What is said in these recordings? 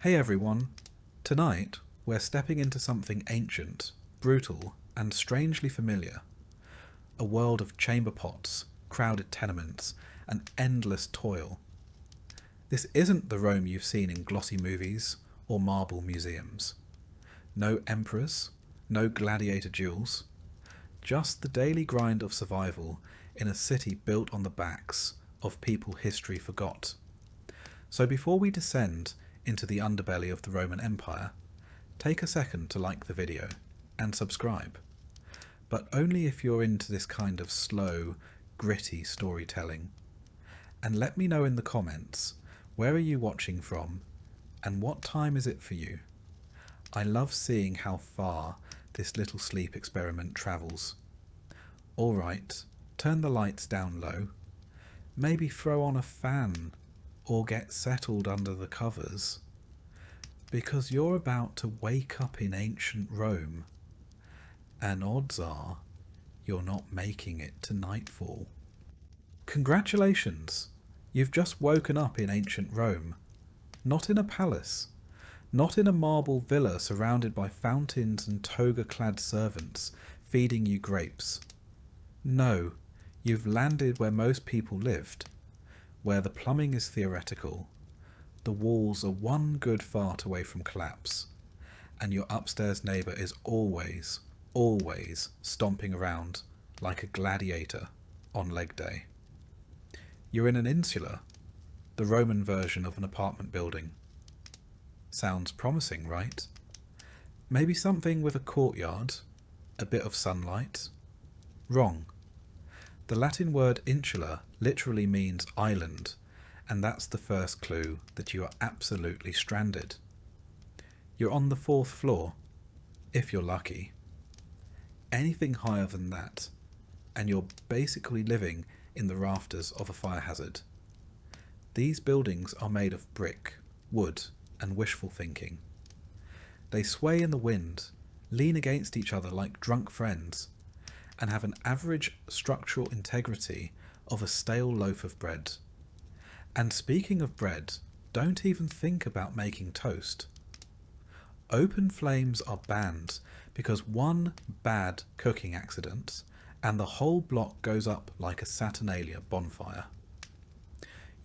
Hey everyone! Tonight we're stepping into something ancient, brutal, and strangely familiar. A world of chamber pots, crowded tenements, and endless toil. This isn't the Rome you've seen in glossy movies or marble museums. No emperors, no gladiator duels, just the daily grind of survival in a city built on the backs of people history forgot. So before we descend into the underbelly of the Roman Empire, take a second to like the video and subscribe. But only if you're into this kind of slow, gritty storytelling. And let me know in the comments, where are you watching from and what time is it for you? I love seeing how far this little sleep experiment travels. Alright, turn the lights down low. Maybe throw on a fan or get settled under the covers, because you're about to wake up in ancient Rome, and odds are you're not making it to nightfall. Congratulations! You've just woken up in ancient Rome, not in a palace, not in a marble villa surrounded by fountains and toga-clad servants feeding you grapes. No, you've landed where most people lived, where the plumbing is theoretical, the walls are one good fart away from collapse, and your upstairs neighbour is always stomping around like a gladiator on leg day. You're in an insula, the Roman version of an apartment building. Sounds promising, right? Maybe something with a courtyard, a bit of sunlight? Wrong. The Latin word insula literally means island, and that's the first clue that you are absolutely stranded. You're on the 4th floor, if you're lucky. Anything higher than that, and you're basically living in the rafters of a fire hazard. These buildings are made of brick, wood, and wishful thinking. They sway in the wind, lean against each other like drunk friends, and have an average structural integrity of a stale loaf of bread. And speaking of bread, don't even think about making toast. Open flames are banned because one bad cooking accident and the whole block goes up like a Saturnalia bonfire.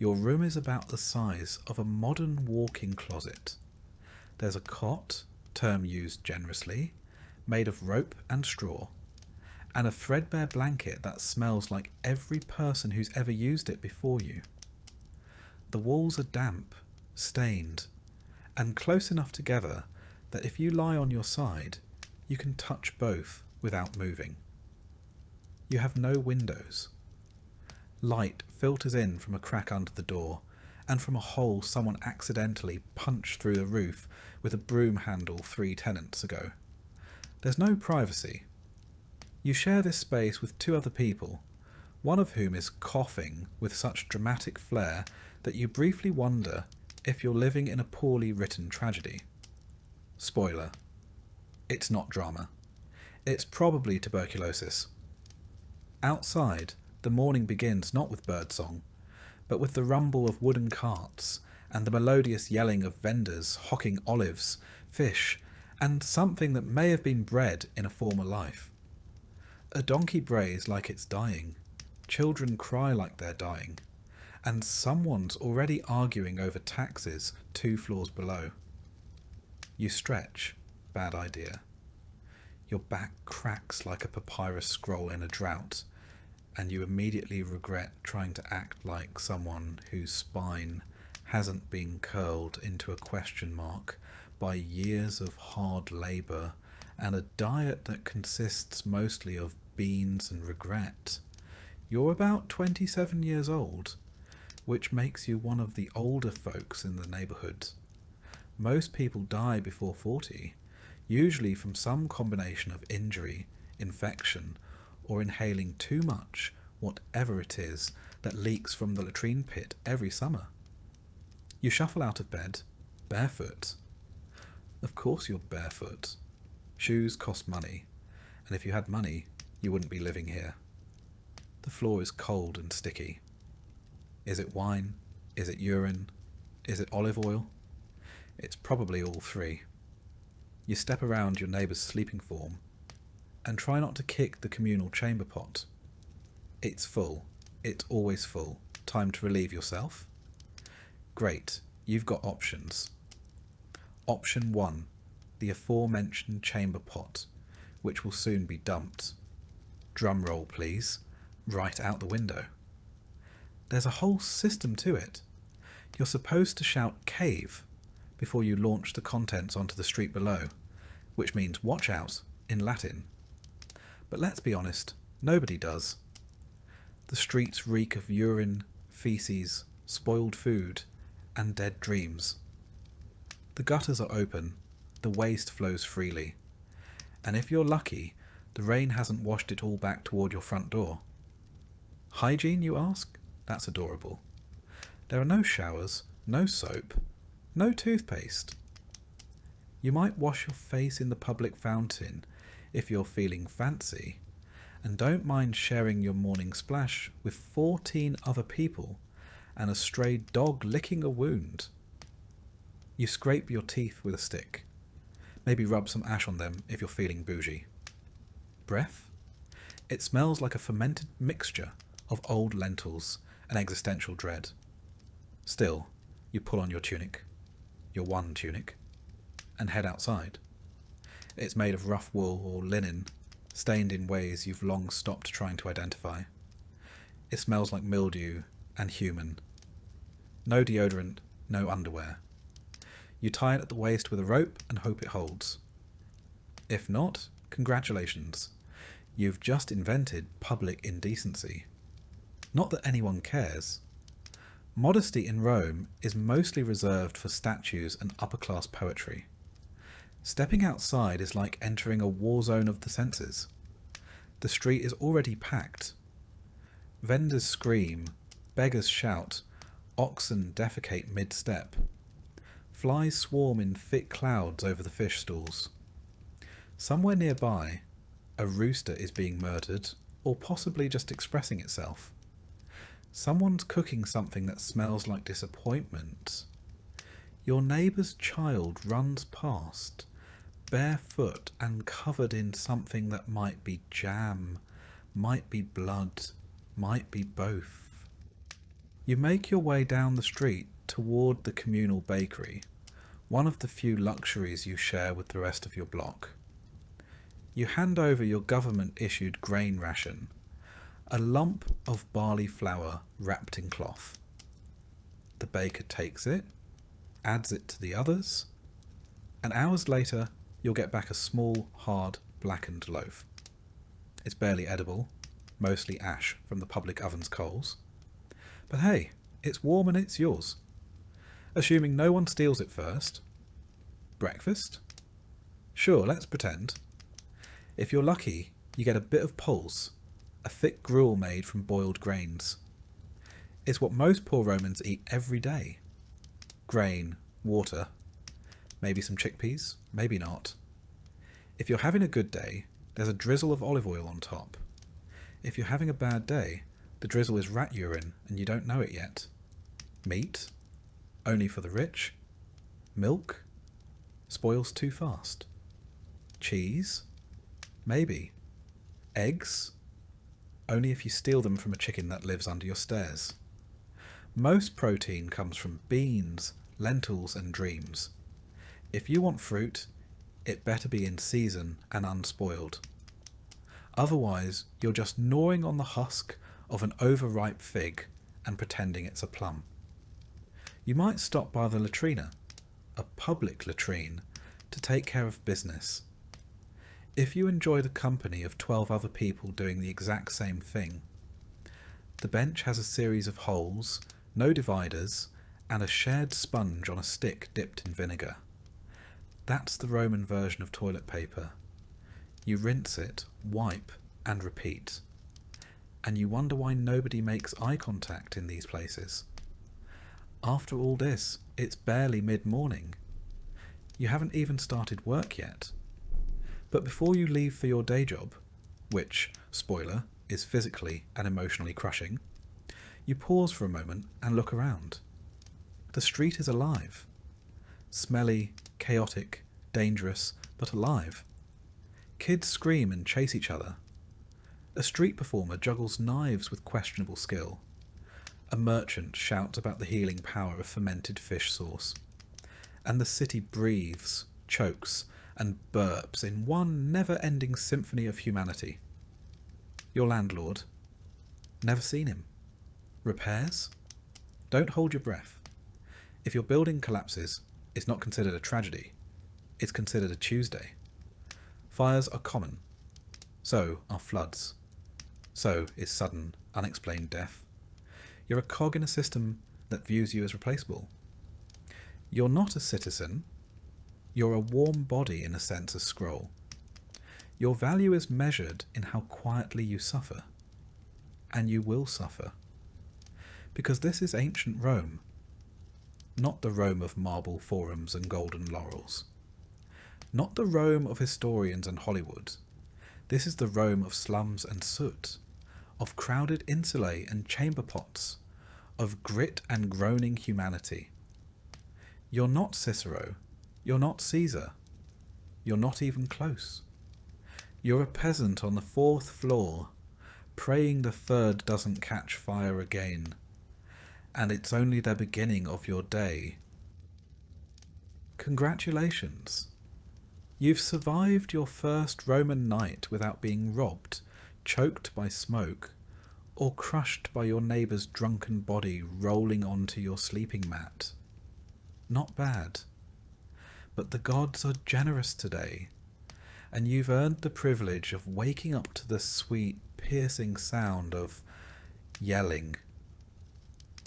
Your room is about the size of a modern walk-in closet. There's a cot, term used generously, made of rope and straw, and a threadbare blanket that smells like every person who's ever used it before you. The walls are damp, stained, and close enough together that if you lie on your side, you can touch both without moving. You have no windows. Light filters in from a crack under the door, and from a hole someone accidentally punched through the roof with a broom handle 3 tenants ago. There's no privacy. You share this space with 2 other people, one of whom is coughing with such dramatic flair that you briefly wonder if you're living in a poorly written tragedy. Spoiler. It's not drama. It's probably tuberculosis. Outside, the morning begins not with birdsong, but with the rumble of wooden carts and the melodious yelling of vendors hawking olives, fish, and something that may have been bread in a former life. A donkey brays like it's dying, children cry like they're dying, and someone's already arguing over taxes 2 floors below. You stretch. Bad idea. Your back cracks like a papyrus scroll in a drought, and you immediately regret trying to act like someone whose spine hasn't been curled into a question mark by years of hard labour and a diet that consists mostly of beans and regret. You're about 27 years old, which makes you one of the older folks in the neighbourhood. Most people die before 40, usually from some combination of injury, infection, or inhaling too much whatever it is that leaks from the latrine pit every summer. You shuffle out of bed, barefoot. Of course you're barefoot. Shoes cost money, and if you had money, you wouldn't be living here. The floor is cold and sticky. Is it wine? Is it urine? Is it olive oil? It's probably all three. You step around your neighbour's sleeping form and try not to kick the communal chamber pot. It's full. It's always full. Time to relieve yourself? Great, you've got options. Option 1, the aforementioned chamber pot, which will soon be dumped. Drum roll, please. Right out the window. There's a whole system to it. You're supposed to shout cave before you launch the contents onto the street below, which means watch out in Latin. But let's be honest, nobody does. The streets reek of urine, feces, spoiled food, and dead dreams. The gutters are open, the waste flows freely, and if you're lucky, the rain hasn't washed it all back toward your front door. Hygiene, you ask? That's adorable. There are no showers, no soap, no toothpaste. You might wash your face in the public fountain if you're feeling fancy, and don't mind sharing your morning splash with 14 other people and a stray dog licking a wound. You scrape your teeth with a stick. Maybe rub some ash on them if you're feeling bougie. Breath? It smells like a fermented mixture of old lentils and existential dread. Still, you pull on your tunic, your one tunic, and head outside. It's made of rough wool or linen, stained in ways you've long stopped trying to identify. It smells like mildew and human. No deodorant, no underwear. You tie it at the waist with a rope and hope it holds. If not, congratulations. You've just invented public indecency. Not that anyone cares. Modesty in Rome is mostly reserved for statues and upper-class poetry. Stepping outside is like entering a war zone of the senses. The street is already packed. Vendors scream, beggars shout, oxen defecate mid-step. Flies swarm in thick clouds over the fish stalls. Somewhere nearby, a rooster is being murdered, or possibly just expressing itself. Someone's cooking something that smells like disappointment. Your neighbour's child runs past, barefoot and covered in something that might be jam, might be blood, might be both. You make your way down the street toward the communal bakery, one of the few luxuries you share with the rest of your block. You hand over your government-issued grain ration, a lump of barley flour wrapped in cloth. The baker takes it, adds it to the others, and hours later you'll get back a small, hard, blackened loaf. It's barely edible, mostly ash from the public oven's coals. But hey, it's warm and it's yours. Assuming no one steals it first. Breakfast? Sure, let's pretend. If you're lucky, you get a bit of pulse, a thick gruel made from boiled grains. It's what most poor Romans eat every day. Grain, water, maybe some chickpeas, maybe not. If you're having a good day, there's a drizzle of olive oil on top. If you're having a bad day, the drizzle is rat urine and you don't know it yet. Meat? Only for the rich? Milk? Spoils too fast. Cheese? Maybe. Eggs? Only if you steal them from a chicken that lives under your stairs. Most protein comes from beans, lentils and dreams. If you want fruit, it better be in season and unspoiled. Otherwise, you're just gnawing on the husk of an overripe fig and pretending it's a plum. You might stop by the latrina, a public latrine, to take care of business. If you enjoy the company of 12 other people doing the exact same thing, the bench has a series of holes, no dividers, and a shared sponge on a stick dipped in vinegar. That's the Roman version of toilet paper. You rinse it, wipe, and repeat. And you wonder why nobody makes eye contact in these places. After all this, it's barely mid-morning. You haven't even started work yet. But before you leave for your day job, which, spoiler, is physically and emotionally crushing, you pause for a moment and look around. The street is alive. Smelly, chaotic, dangerous, but alive. Kids scream and chase each other. A street performer juggles knives with questionable skill. A merchant shouts about the healing power of fermented fish sauce. And the city breathes, chokes, and burps in one never-ending symphony of humanity. Your landlord. Never seen him. Repairs? Don't hold your breath. If your building collapses, it's not considered a tragedy. It's considered a Tuesday. Fires are common. So are floods. So is sudden, unexplained death. You're a cog in a system that views you as replaceable. You're not a citizen. You're a warm body in a census scroll. Your value is measured in how quietly you suffer. And you will suffer. Because this is ancient Rome. Not the Rome of marble forums and golden laurels. Not the Rome of historians and Hollywood. This is the Rome of slums and soot, of crowded insulae and chamber pots, of grit and groaning humanity. You're not Cicero. You're not Caesar. You're not even close. You're a peasant on the 4th floor, praying the 3rd doesn't catch fire again. And it's only the beginning of your day. Congratulations. You've survived your first Roman night without being robbed, choked by smoke, or crushed by your neighbour's drunken body rolling onto your sleeping mat. Not bad. But the gods are generous today, and you've earned the privilege of waking up to the sweet, piercing sound of yelling.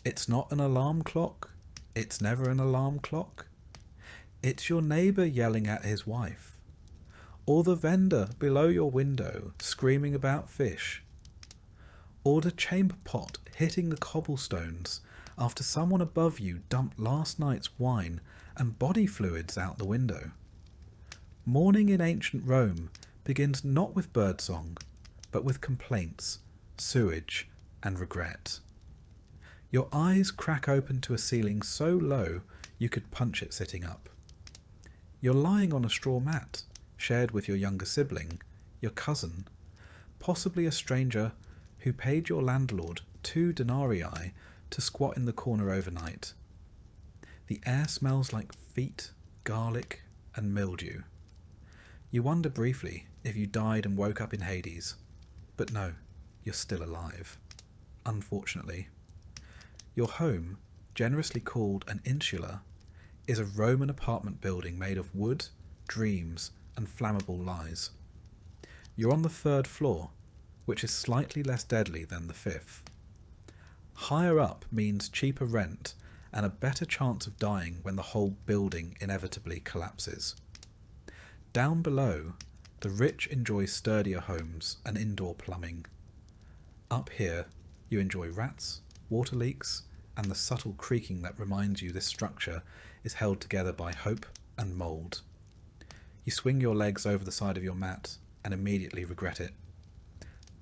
It's not an alarm clock. It's never an alarm clock. It's your neighbour yelling at his wife, or the vendor below your window screaming about fish, or the chamber pot hitting the cobblestones after someone above you dumped last night's wine and body fluids out the window. Morning in ancient Rome begins not with birdsong, but with complaints, sewage, and regret. Your eyes crack open to a ceiling so low you could punch it sitting up. You're lying on a straw mat, shared with your younger sibling, your cousin, possibly a stranger who paid your landlord 2 denarii to squat in the corner overnight. The air smells like feet, garlic, and mildew. You wonder briefly if you died and woke up in Hades, but no, you're still alive. Unfortunately. Your home, generously called an insula, is a Roman apartment building made of wood, dreams, and flammable lies. You're on the 3rd floor, which is slightly less deadly than the 5th. Higher up means cheaper rent and a better chance of dying when the whole building inevitably collapses. Down below, the rich enjoy sturdier homes and indoor plumbing. Up here, you enjoy rats, water leaks, and the subtle creaking that reminds you this structure is held together by hope and mould. You swing your legs over the side of your mat and immediately regret it.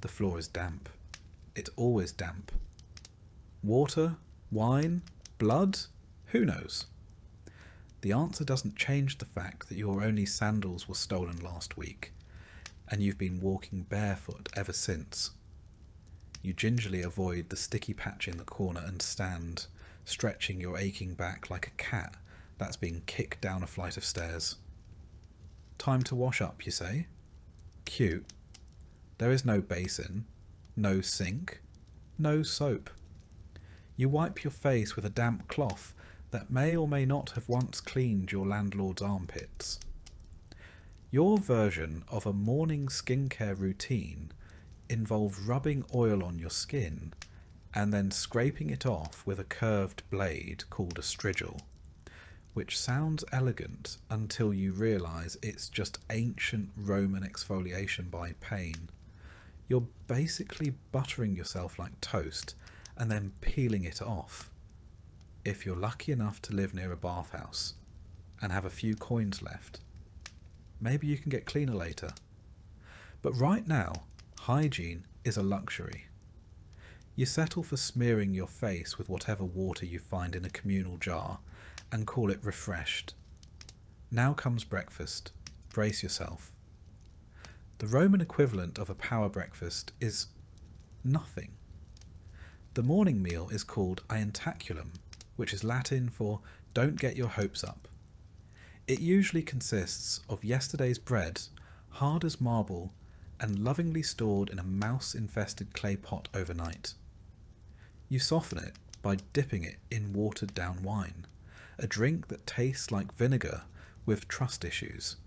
The floor is damp. It's always damp. Water? Wine? Blood? Who knows? The answer doesn't change the fact that your only sandals were stolen last week, and you've been walking barefoot ever since. You gingerly avoid the sticky patch in the corner and stand, stretching your aching back like a cat that's been kicked down a flight of stairs. Time to wash up, you say? Cute. There is no basin, no sink, no soap. You wipe your face with a damp cloth that may or may not have once cleaned your landlord's armpits. Your version of a morning skincare routine involves rubbing oil on your skin and then scraping it off with a curved blade called a strigil, which sounds elegant until you realise it's just ancient Roman exfoliation by pain. You're basically buttering yourself like toast and then peeling it off. If you're lucky enough to live near a bathhouse and have a few coins left, maybe you can get cleaner later. But right now, hygiene is a luxury. You settle for smearing your face with whatever water you find in a communal jar and call it refreshed. Now comes breakfast. Brace yourself. The Roman equivalent of a power breakfast is nothing. The morning meal is called ientaculum, which is Latin for don't get your hopes up. It usually consists of yesterday's bread, hard as marble, and lovingly stored in a mouse-infested clay pot overnight. You soften it by dipping it in watered-down wine, a drink that tastes like vinegar with trust issues.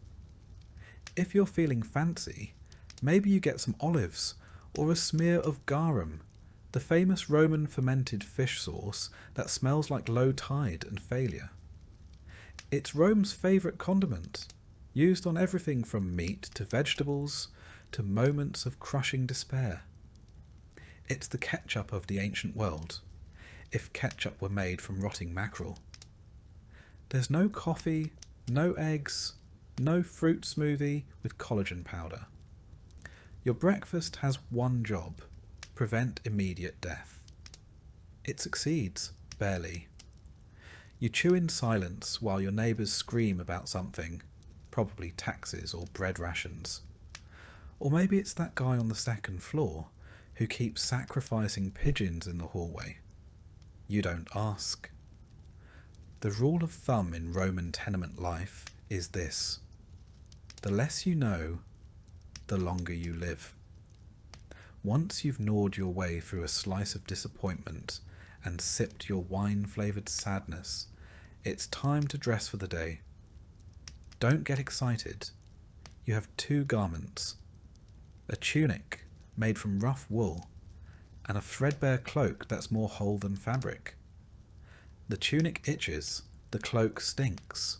If you're feeling fancy, maybe you get some olives or a smear of garum, the famous Roman fermented fish sauce that smells like low tide and failure. It's Rome's favourite condiment, used on everything from meat to vegetables to moments of crushing despair. It's the ketchup of the ancient world, if ketchup were made from rotting mackerel. There's no coffee, no eggs, no fruit smoothie with collagen powder. Your breakfast has one job: prevent immediate death. It succeeds, barely. You chew in silence while your neighbours scream about something, probably taxes or bread rations. Or maybe it's that guy on the second floor who keeps sacrificing pigeons in the hallway. You don't ask. The rule of thumb in Roman tenement life is this: the less you know, the longer you live. Once you've gnawed your way through a slice of disappointment and sipped your wine-flavoured sadness, it's time to dress for the day. Don't get excited. You have two garments: a tunic made from rough wool and a threadbare cloak that's more whole than fabric. The tunic itches, the cloak stinks,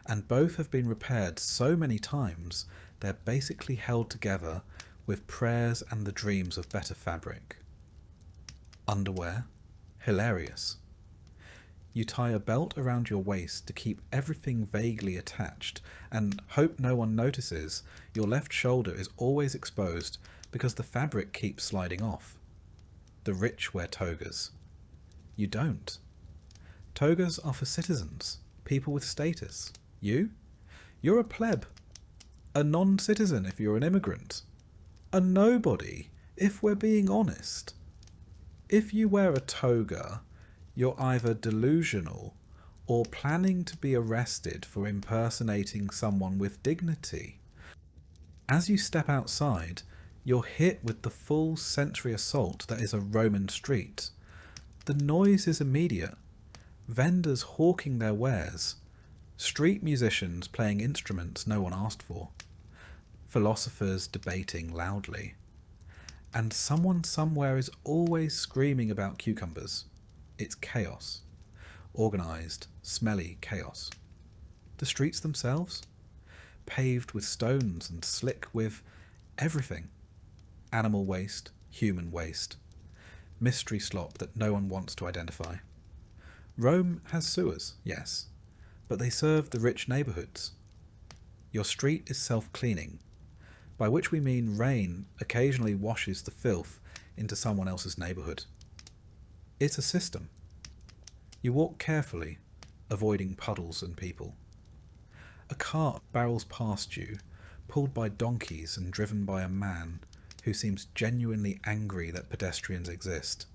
and both have been repaired so many times they're basically held together with prayers and the dreams of better fabric. Underwear? Hilarious. You tie a belt around your waist to keep everything vaguely attached and hope no one notices your left shoulder is always exposed because the fabric keeps sliding off. The rich wear togas. You don't. Togas are for citizens, people with status. You? You're a pleb. A non-citizen if you're an immigrant. A nobody, if we're being honest. If you wear a toga, you're either delusional or planning to be arrested for impersonating someone with dignity. As you step outside, you're hit with the full sensory assault that is a Roman street. The noise is immediate. Vendors hawking their wares. Street musicians playing instruments no one asked for. Philosophers debating loudly. And someone somewhere is always screaming about cucumbers. It's chaos. Organised, smelly chaos. The streets themselves? Paved with stones and slick with everything. Animal waste, human waste. Mystery slop that no one wants to identify. Rome has sewers, yes, but they serve the rich neighbourhoods. Your street is self-cleaning, by which we mean rain occasionally washes the filth into someone else's neighbourhood. It's a system. You walk carefully, avoiding puddles and people. A cart barrels past you, pulled by donkeys and driven by a man who seems genuinely angry that pedestrians exist.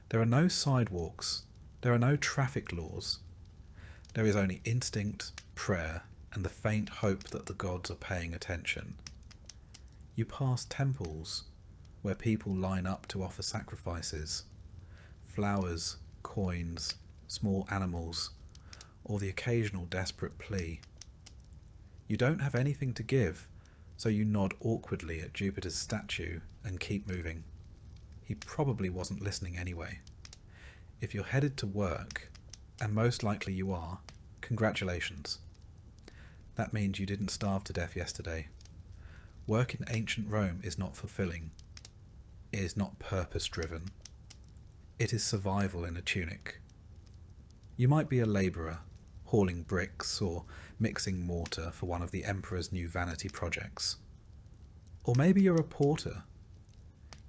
There are no sidewalks, there are no traffic laws. There is only instinct, prayer, and the faint hope that the gods are paying attention. You pass temples where people line up to offer sacrifices. Flowers, coins, small animals, or the occasional desperate plea. You don't have anything to give, so you nod awkwardly at Jupiter's statue and keep moving. He probably wasn't listening anyway. If you're headed to work, and most likely you are, congratulations. That means you didn't starve to death yesterday. Work in ancient Rome is not fulfilling. It is not purpose-driven. It is survival in a tunic. You might be a labourer, hauling bricks or mixing mortar for one of the emperor's new vanity projects. Or maybe you're a porter,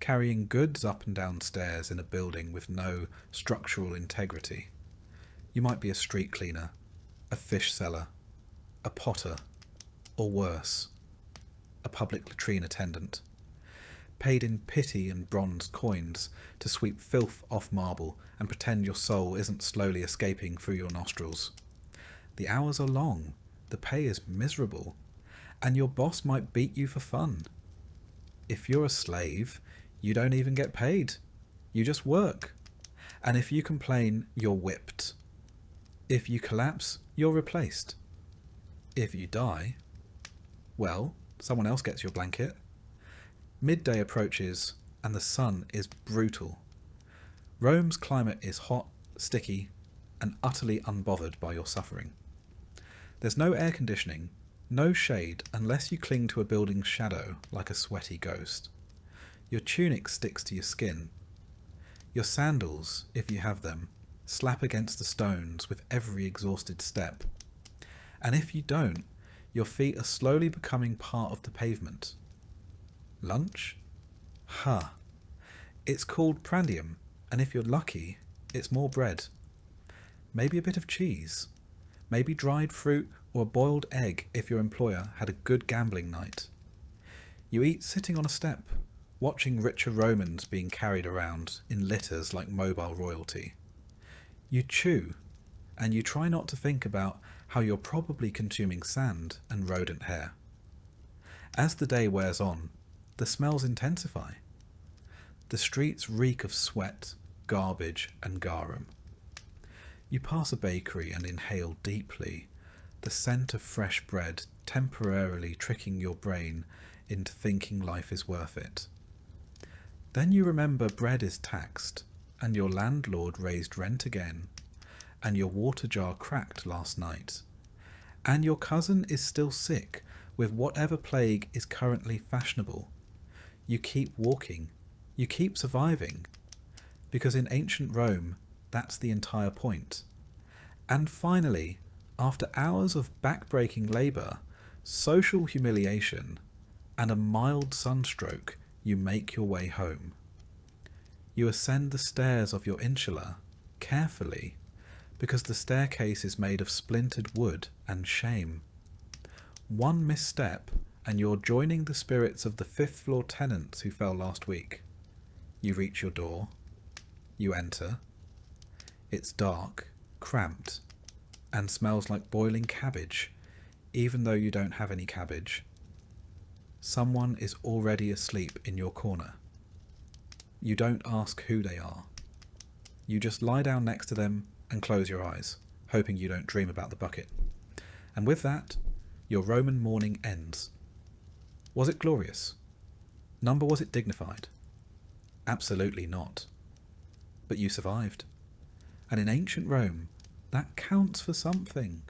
carrying goods up and down stairs in a building with no structural integrity. You might be a street cleaner, a fish seller, a potter, or worse, a public latrine attendant, paid in pity and bronze coins to sweep filth off marble and pretend your soul isn't slowly escaping through your nostrils. The hours are long, the pay is miserable, and your boss might beat you for fun. If you're a slave, you don't even get paid. You just work. And if you complain, you're whipped. If you collapse, you're replaced. If you die, well, someone else gets your blanket. Midday approaches, and the sun is brutal. Rome's climate is hot, sticky, and utterly unbothered by your suffering. There's no air conditioning, no shade unless you cling to a building's shadow like a sweaty ghost. Your tunic sticks to your skin. Your sandals, if you have them, slap against the stones with every exhausted step. And if you don't, your feet are slowly becoming part of the pavement. Lunch? It's called prandium, and if you're lucky, it's more bread. Maybe a bit of cheese. Maybe dried fruit or a boiled egg if your employer had a good gambling night. You eat sitting on a step, watching richer Romans being carried around in litters like mobile royalty. You chew, and you try not to think about how you're probably consuming sand and rodent hair. As the day wears on, the smells intensify. The streets reek of sweat, garbage, and garum. You pass a bakery and inhale deeply, the scent of fresh bread temporarily tricking your brain into thinking life is worth it. Then you remember bread is taxed, and your landlord raised rent again, and your water jar cracked last night, and your cousin is still sick with whatever plague is currently fashionable. You keep walking, you keep surviving, because in ancient Rome, that's the entire point. And finally, after hours of back-breaking labour, social humiliation, and a mild sunstroke, you make your way home. You ascend the stairs of your insula carefully, because the staircase is made of splintered wood and shame. One misstep, and you're joining the spirits of the fifth-floor tenants who fell last week. You reach your door. You enter. It's dark, cramped, and smells like boiling cabbage, even though you don't have any cabbage. Someone is already asleep in your corner. You don't ask who they are. You just lie down next to them and close your eyes, hoping you don't dream about the bucket. And with that, your Roman morning ends. Was it glorious? Was it dignified? Absolutely not. But you survived. And in ancient Rome, that counts for something.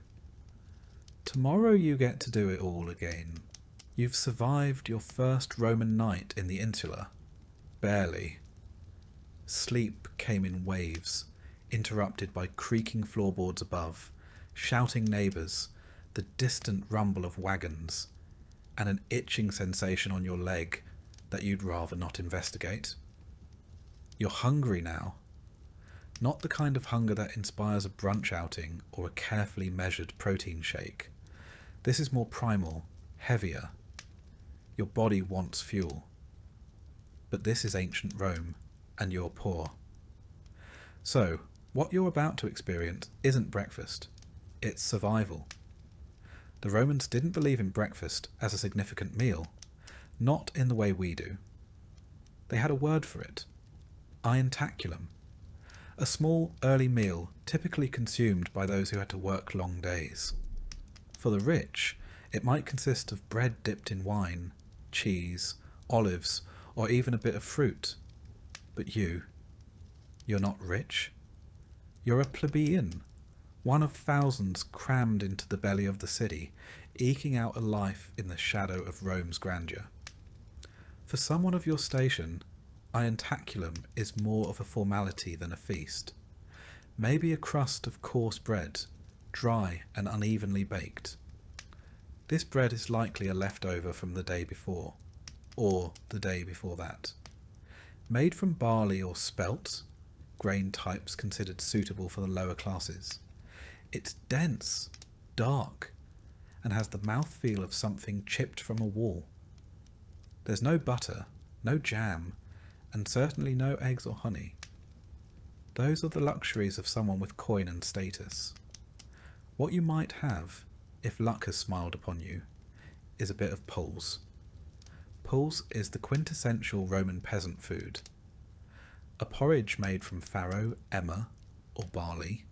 Tomorrow you get to do it all again. You've survived your first Roman night in the insula. Barely. Sleep came in waves, interrupted by creaking floorboards above, shouting neighbours, the distant rumble of wagons, and an itching sensation on your leg that you'd rather not investigate. You're hungry now. Not the kind of hunger that inspires a brunch outing or a carefully measured protein shake. This is more primal, heavier. Your body wants fuel. But this is ancient Rome, and you're poor. So, what you're about to experience isn't breakfast. It's survival. The Romans didn't believe in breakfast as a significant meal, not in the way we do. They had a word for it. Ientaculum. A small, early meal typically consumed by those who had to work long days. For the rich, it might consist of bread dipped in wine, cheese, olives, or even a bit of fruit. But you're not rich. You're a plebeian, one of thousands crammed into the belly of the city, eking out a life in the shadow of Rome's grandeur. For someone of your station, ientaculum is more of a formality than a feast. Maybe a crust of coarse bread, dry and unevenly baked. This bread is likely a leftover from the day before, or the day before that. Made from barley or spelt, grain types considered suitable for the lower classes. It's dense, dark, and has the mouthfeel of something chipped from a wall. There's no butter, no jam, and certainly no eggs or honey. Those are the luxuries of someone with coin and status. What you might have, if luck has smiled upon you, is a bit of pulse. Pulse is the quintessential Roman peasant food. A porridge made from farro, emmer, or barley.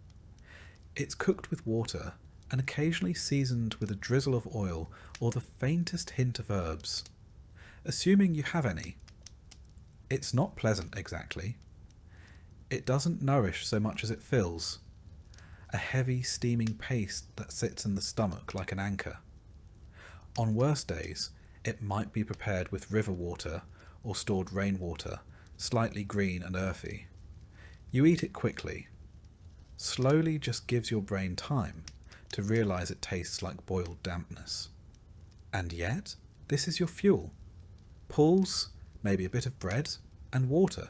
It's cooked with water and occasionally seasoned with a drizzle of oil or the faintest hint of herbs, assuming you have any. It's not pleasant exactly. It doesn't nourish so much as it fills. A heavy, steaming paste that sits in the stomach like an anchor. On worse days, it might be prepared with river water or stored rainwater, slightly green and earthy. You eat it quickly. Slowly just gives your brain time to realise it tastes like boiled dampness. And yet, this is your fuel. Pulse, maybe a bit of bread, and water.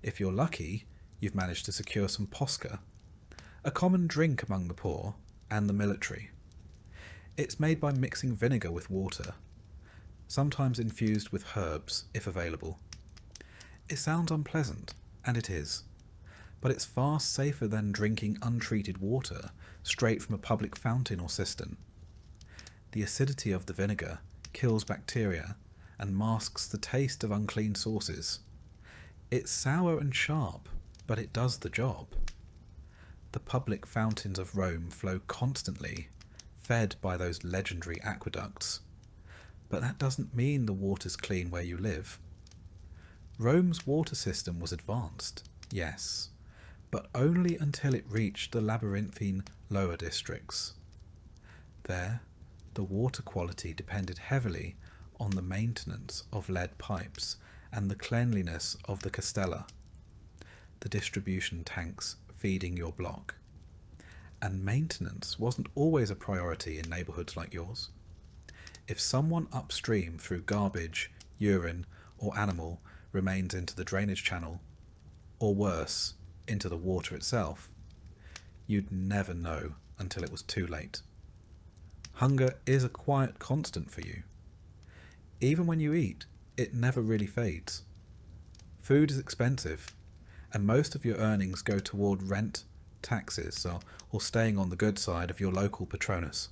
If you're lucky, you've managed to secure some posca, a common drink among the poor and the military. It's made by mixing vinegar with water, sometimes infused with herbs if available. It sounds unpleasant, and it is, but it's far safer than drinking untreated water straight from a public fountain or cistern. The acidity of the vinegar kills bacteria and masks the taste of unclean sources. It's sour and sharp, but it does the job. The public fountains of Rome flow constantly, fed by those legendary aqueducts. But that doesn't mean the water's clean where you live. Rome's water system was advanced, yes, but only until it reached the labyrinthine lower districts. There, the water quality depended heavily on the maintenance of lead pipes and the cleanliness of the castella, the distribution tanks feeding your block. And maintenance wasn't always a priority in neighbourhoods like yours. If someone upstream threw garbage, urine, or animal remains into the drainage channel, or worse, into the water itself, you'd never know until it was too late. Hunger is a quiet constant for you. Even when you eat, it never really fades. Food is expensive, and most of your earnings go toward rent, taxes, or staying on the good side of your local patronus.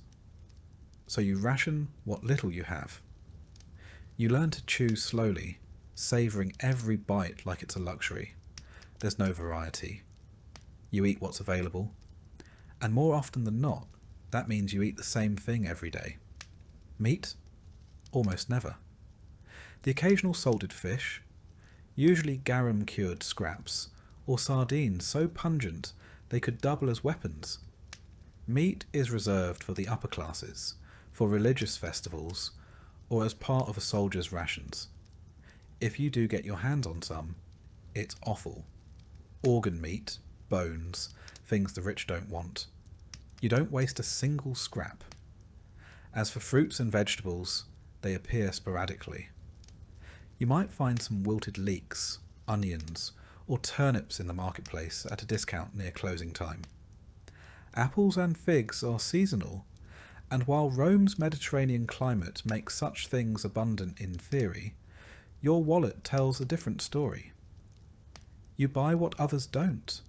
So you ration what little you have. You learn to chew slowly, savouring every bite like it's a luxury. There's no variety. You eat what's available, and more often than not, that means you eat the same thing every day. Meat? Almost never. The occasional salted fish, usually garum-cured scraps, or sardines so pungent they could double as weapons. Meat is reserved for the upper classes, for religious festivals, or as part of a soldier's rations. If you do get your hands on some, it's offal. Organ meat, bones, things the rich don't want. You don't waste a single scrap. As for fruits and vegetables, they appear sporadically. You might find some wilted leeks, onions, or turnips in the marketplace at a discount near closing time. Apples and figs are seasonal, and while Rome's Mediterranean climate makes such things abundant in theory, your wallet tells a different story. You buy what others don't.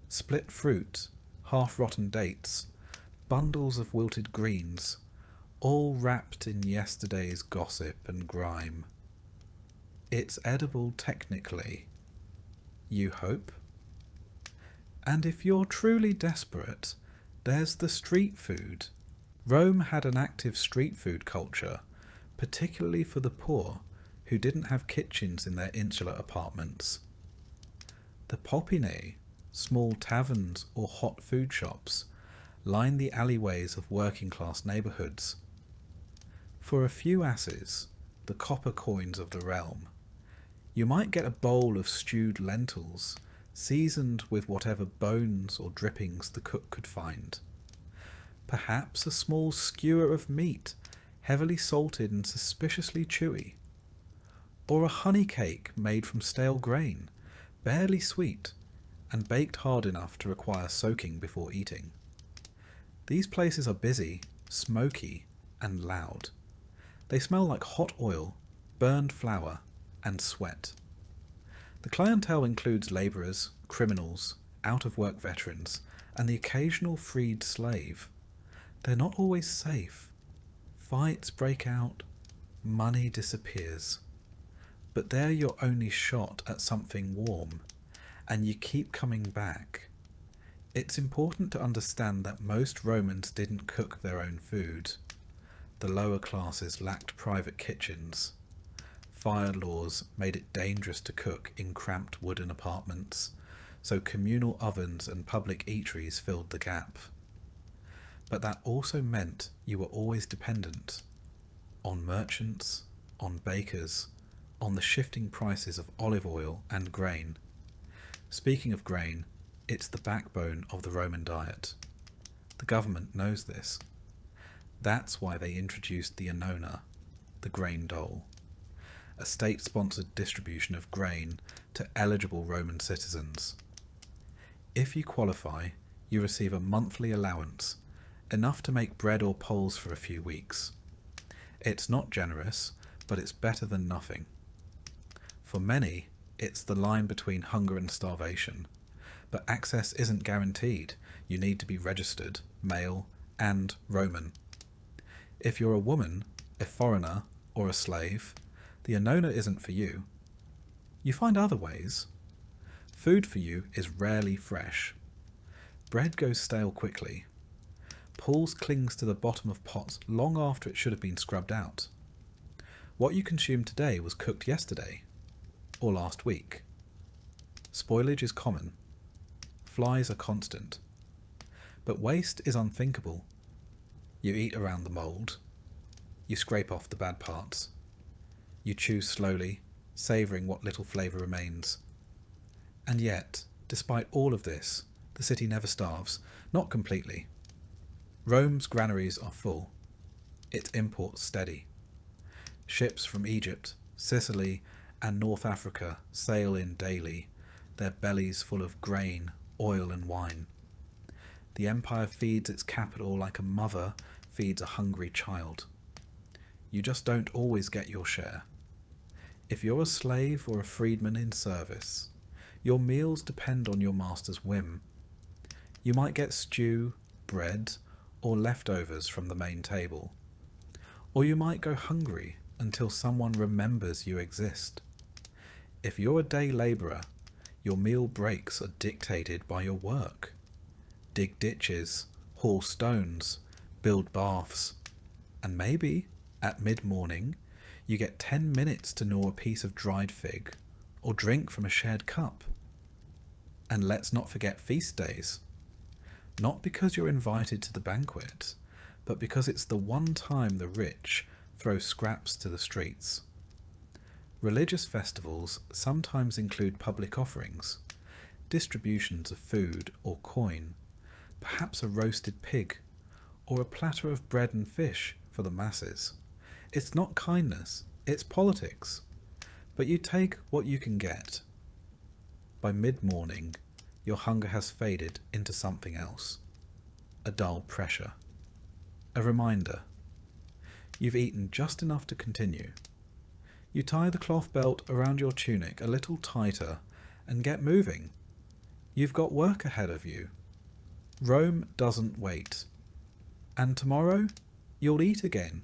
Split fruit, half-rotten dates, bundles of wilted greens, all wrapped in yesterday's gossip and grime. It's edible technically. You hope? And if you're truly desperate, there's the street food. Rome had an active street food culture, particularly for the poor who didn't have kitchens in their insular apartments. The popinae, small taverns or hot food shops, line the alleyways of working-class neighbourhoods. For a few asses, the copper coins of the realm, you might get a bowl of stewed lentils, seasoned with whatever bones or drippings the cook could find. Perhaps a small skewer of meat, heavily salted and suspiciously chewy. Or a honey cake made from stale grain, barely sweet, and baked hard enough to require soaking before eating. These places are busy, smoky, and loud. They smell like hot oil, burned flour, and sweat. The clientele includes labourers, criminals, out-of-work veterans, and the occasional freed slave. They're not always safe. Fights break out, money disappears. But they're your only shot at something warm, and you keep coming back. It's important to understand that most Romans didn't cook their own food. The lower classes lacked private kitchens. Fire laws made it dangerous to cook in cramped wooden apartments, so communal ovens and public eateries filled the gap. But that also meant you were always dependent on merchants, on bakers, on the shifting prices of olive oil and grain. Speaking of grain, it's the backbone of the Roman diet. The government knows this. That's why they introduced the annona, the grain dole, a state-sponsored distribution of grain to eligible Roman citizens. If you qualify, you receive a monthly allowance, enough to make bread or poles for a few weeks. It's not generous, but it's better than nothing. For many, it's the line between hunger and starvation, but access isn't guaranteed. You need to be registered, male, and Roman. If you're a woman, a foreigner, or a slave, the annona isn't for you. You find other ways. Food for you is rarely fresh. Bread goes stale quickly. Pools clings to the bottom of pots long after it should have been scrubbed out. What you consumed today was cooked yesterday, or last week. Spoilage is common. Flies are constant. But waste is unthinkable. You eat around the mould. You scrape off the bad parts. You chew slowly, savouring what little flavour remains. And yet, despite all of this, the city never starves, not completely. Rome's granaries are full. Its imports steady. Ships from Egypt, Sicily, and North Africa sail in daily, their bellies full of grain, oil, and wine. The empire feeds its capital like a mother feeds a hungry child. You just don't always get your share. If you're a slave or a freedman in service, your meals depend on your master's whim. You might get stew, bread, or leftovers from the main table. Or you might go hungry until someone remembers you exist. If you're a day labourer, your meal breaks are dictated by your work. Dig ditches, haul stones, build baths, and maybe, at mid-morning, you get 10 minutes to gnaw a piece of dried fig, or drink from a shared cup. And let's not forget feast days. Not because you're invited to the banquet, but because it's the one time the rich throw scraps to the streets. Religious festivals sometimes include public offerings, distributions of food or coin, perhaps a roasted pig, or a platter of bread and fish for the masses. It's not kindness, it's politics. But you take what you can get. By mid-morning, your hunger has faded into something else. A dull pressure. A reminder. You've eaten just enough to continue. You tie the cloth belt around your tunic a little tighter and get moving. You've got work ahead of you. Rome doesn't wait. And tomorrow, you'll eat again.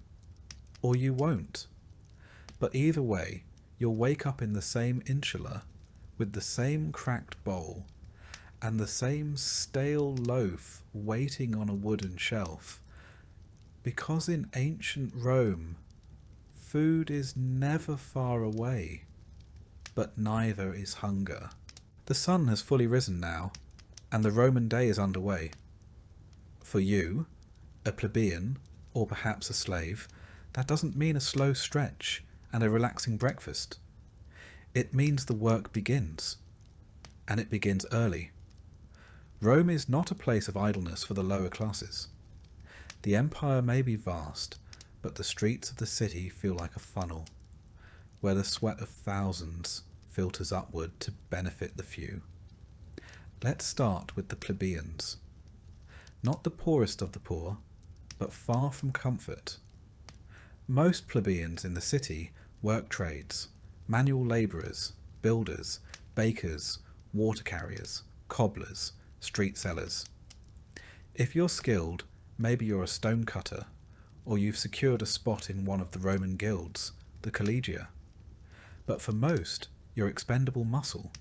Or you won't. But either way, you'll wake up in the same insula, with the same cracked bowl, and the same stale loaf waiting on a wooden shelf. Because in ancient Rome, food is never far away, but neither is hunger. The sun has fully risen now, and the Roman day is underway. For you, a plebeian, or perhaps a slave, that doesn't mean a slow stretch and a relaxing breakfast. It means the work begins, and it begins early. Rome is not a place of idleness for the lower classes. The empire may be vast, but the streets of the city feel like a funnel, where the sweat of thousands filters upward to benefit the few. Let's start with the plebeians. Not the poorest of the poor, but far from comfort. Most plebeians in the city work trades, manual labourers, builders, bakers, water carriers, cobblers, street sellers. If you're skilled, maybe you're a stone cutter, or you've secured a spot in one of the Roman guilds, the collegia. But for most, you're expendable muscle.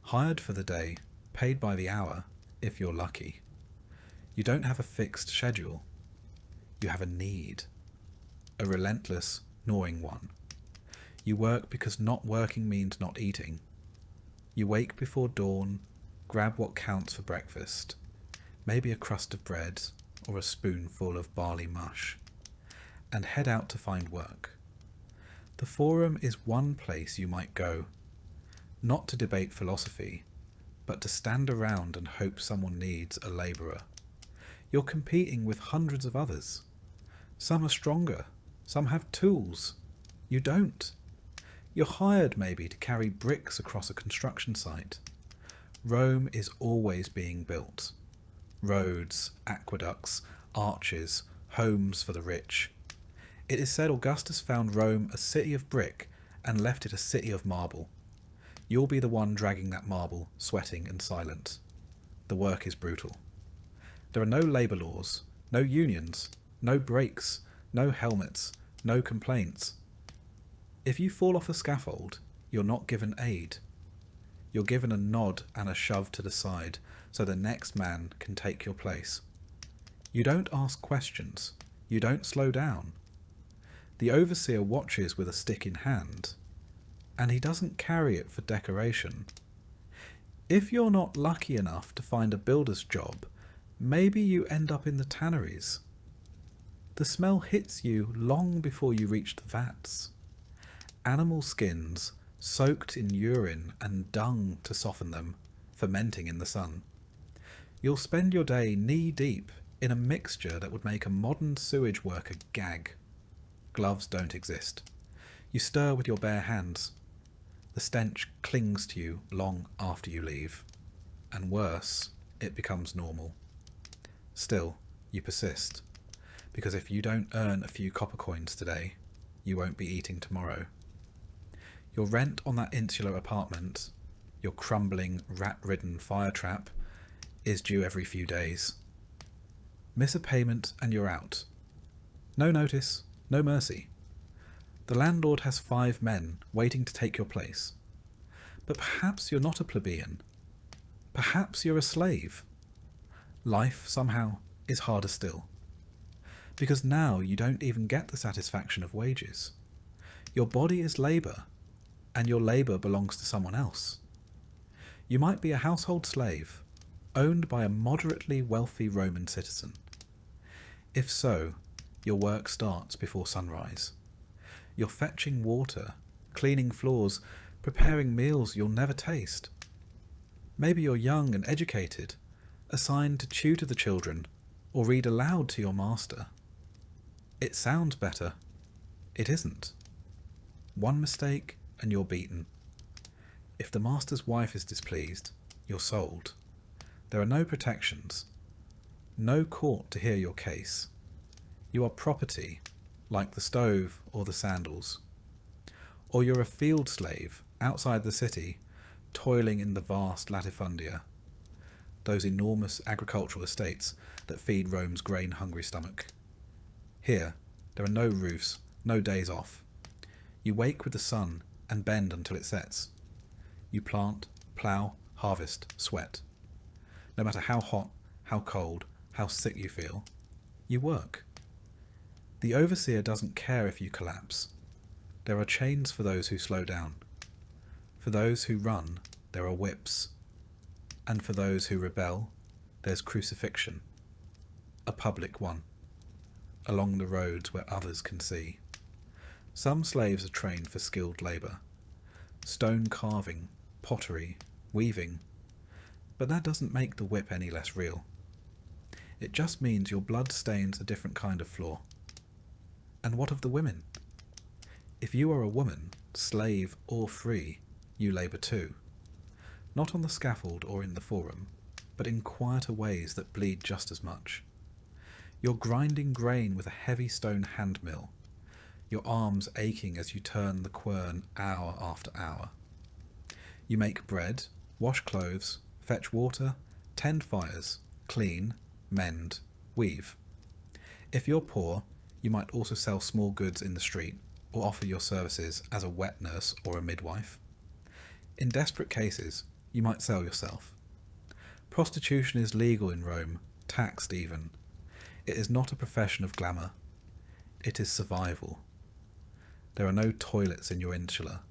Hired for the day, paid by the hour, if you're lucky. You don't have a fixed schedule. You have a need. A relentless, gnawing one. You work because not working means not eating. You wake before dawn, grab what counts for breakfast, maybe a crust of bread or a spoonful of barley mush, and head out to find work. The forum is one place you might go, not to debate philosophy, but to stand around and hope someone needs a labourer. You're competing with hundreds of others. Some are stronger, some have tools. You don't. You're hired maybe to carry bricks across a construction site. Rome is always being built. Roads, aqueducts, arches, homes for the rich. It is said Augustus found Rome a city of brick and left it a city of marble. You'll be the one dragging that marble, sweating and silent. The work is brutal. There are no labour laws, no unions, no breaks, no helmets, no complaints. If you fall off a scaffold, you're not given aid. You're given a nod and a shove to the side so the next man can take your place. You don't ask questions. You don't slow down. The overseer watches with a stick in hand, and he doesn't carry it for decoration. If you're not lucky enough to find a builder's job, maybe you end up in the tanneries. The smell hits you long before you reach the vats. Animal skins, soaked in urine and dung to soften them, fermenting in the sun. You'll spend your day knee-deep in a mixture that would make a modern sewage worker gag. Gloves don't exist. You stir with your bare hands. The stench clings to you long after you leave. And worse, it becomes normal. Still, you persist. Because if you don't earn a few copper coins today, you won't be eating tomorrow. Your rent on that insular apartment, your crumbling, rat-ridden fire trap, is due every few days. Miss a payment and you're out. No notice, no mercy. The landlord has 5 men waiting to take your place. But perhaps you're not a plebeian. Perhaps you're a slave. Life, somehow, is harder still. Because now you don't even get the satisfaction of wages. Your body is labour, and your labour belongs to someone else. You might be a household slave, owned by a moderately wealthy Roman citizen. If so, your work starts before sunrise. You're fetching water, cleaning floors, preparing meals you'll never taste. Maybe you're young and educated, assigned to tutor the children or read aloud to your master. It sounds better. It isn't. One mistake and you're beaten. If the master's wife is displeased, you're sold. There are no protections. No court to hear your case. You are property, like the stove or the sandals. Or you're a field slave outside the city, toiling in the vast latifundia, those enormous agricultural estates that feed Rome's grain-hungry stomach. Here, there are no roofs, no days off. You wake with the sun and bend until it sets. You plant, plough, harvest, sweat. No matter how hot, how cold, how sick you feel, you work. The overseer doesn't care if you collapse. There are chains for those who slow down. For those who run, there are whips. And for those who rebel, there's crucifixion. A public one. Along the roads where others can see. Some slaves are trained for skilled labour. Stone carving, pottery, weaving. But that doesn't make the whip any less real. It just means your blood stains a different kind of floor. And what of the women? If you are a woman, slave or free, you labour too. Not on the scaffold or in the forum, but in quieter ways that bleed just as much. You're grinding grain with a heavy stone hand mill, your arms aching as you turn the quern hour after hour. You make bread, wash clothes, fetch water, tend fires, clean, mend, weave. If you're poor, you might also sell small goods in the street or offer your services as a wet nurse or a midwife. In desperate cases, you might sell yourself. Prostitution is legal in Rome, taxed even. It is not a profession of glamour. It is survival. There are no toilets in your insula,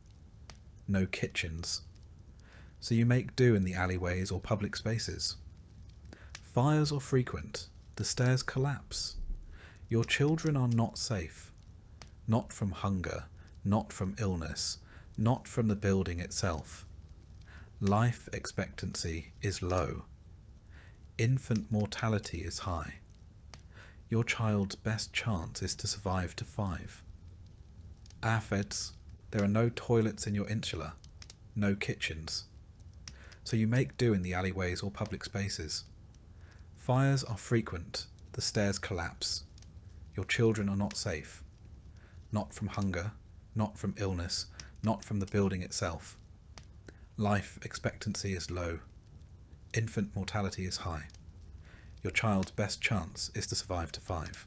no kitchens. So you make do in the alleyways or public spaces. Fires are frequent, the stairs collapse. Your children are not safe. Not from hunger, not from illness, not from the building itself. Life expectancy is low. Infant mortality is high. Your child's best chance is to survive to 5. Feds, there are no toilets in your insula, no kitchens. So you make do in the alleyways or public spaces. Fires are frequent, the stairs collapse. Your children are not safe. Not from hunger, not from illness, not from the building itself. Life expectancy is low. Infant mortality is high. Your child's best chance is to survive to 5.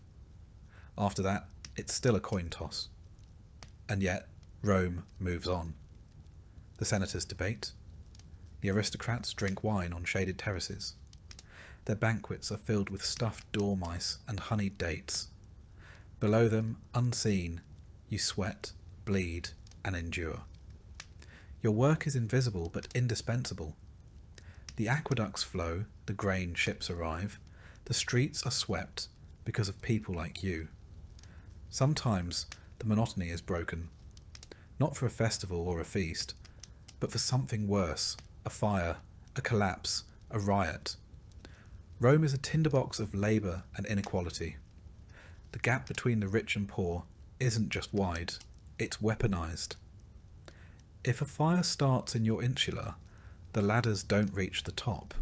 After that, it's still a coin toss. And yet, Rome moves on. The senators debate. The aristocrats drink wine on shaded terraces. Their banquets are filled with stuffed dormice and honeyed dates. Below them, unseen, you sweat, bleed, and endure. Your work is invisible but indispensable. The aqueducts flow, the grain ships arrive, the streets are swept because of people like you. Sometimes the monotony is broken, not for a festival or a feast, but for something worse, a fire, a collapse, a riot. Rome is a tinderbox of labour and inequality. The gap between the rich and poor isn't just wide, it's weaponised. If a fire starts in your insula, the ladders don't reach the top.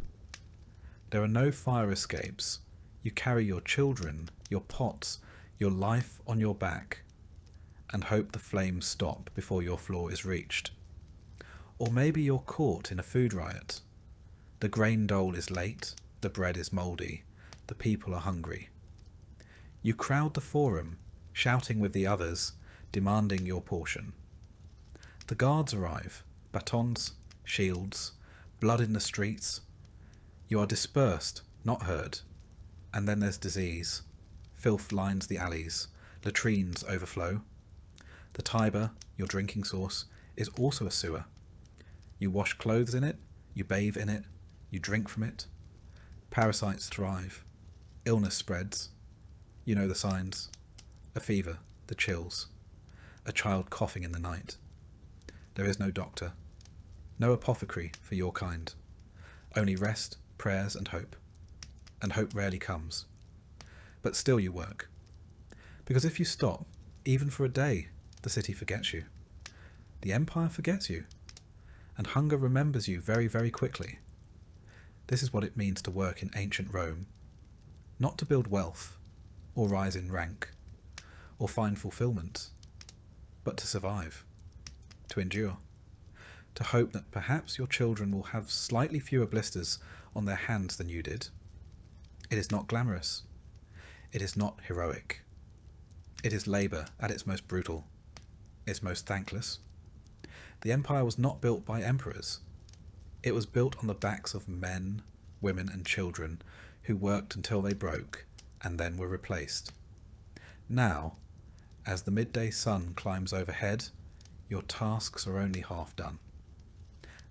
There are no fire escapes. You carry your children, your pots, your life on your back, and hope the flames stop before your floor is reached. Or maybe you're caught in a food riot. The grain dole is late, the bread is mouldy, the people are hungry. You crowd the forum, shouting with the others, demanding your portion. The guards arrive, batons, shields, blood in the streets. You are dispersed, not heard. And then there's disease. Filth lines the alleys, latrines overflow. The Tiber, your drinking source, is also a sewer. You wash clothes in it, you bathe in it, you drink from it. Parasites thrive. Illness spreads. You know the signs. A fever, the chills. A child coughing in the night. There is no doctor. No apothecary for your kind. Only rest, prayers and hope. And hope rarely comes. But still you work. Because if you stop, even for a day, the city forgets you. The empire forgets you. And hunger remembers you very, very quickly. This is what it means to work in ancient Rome. Not to build wealth, or rise in rank, or find fulfillment, but to survive, to endure, to hope that perhaps your children will have slightly fewer blisters on their hands than you did. It is not glamorous. It is not heroic. It is labour at its most brutal, its most thankless. The empire was not built by emperors. It was built on the backs of men, women and children who worked until they broke and then were replaced. Now, as the midday sun climbs overhead, your tasks are only half done.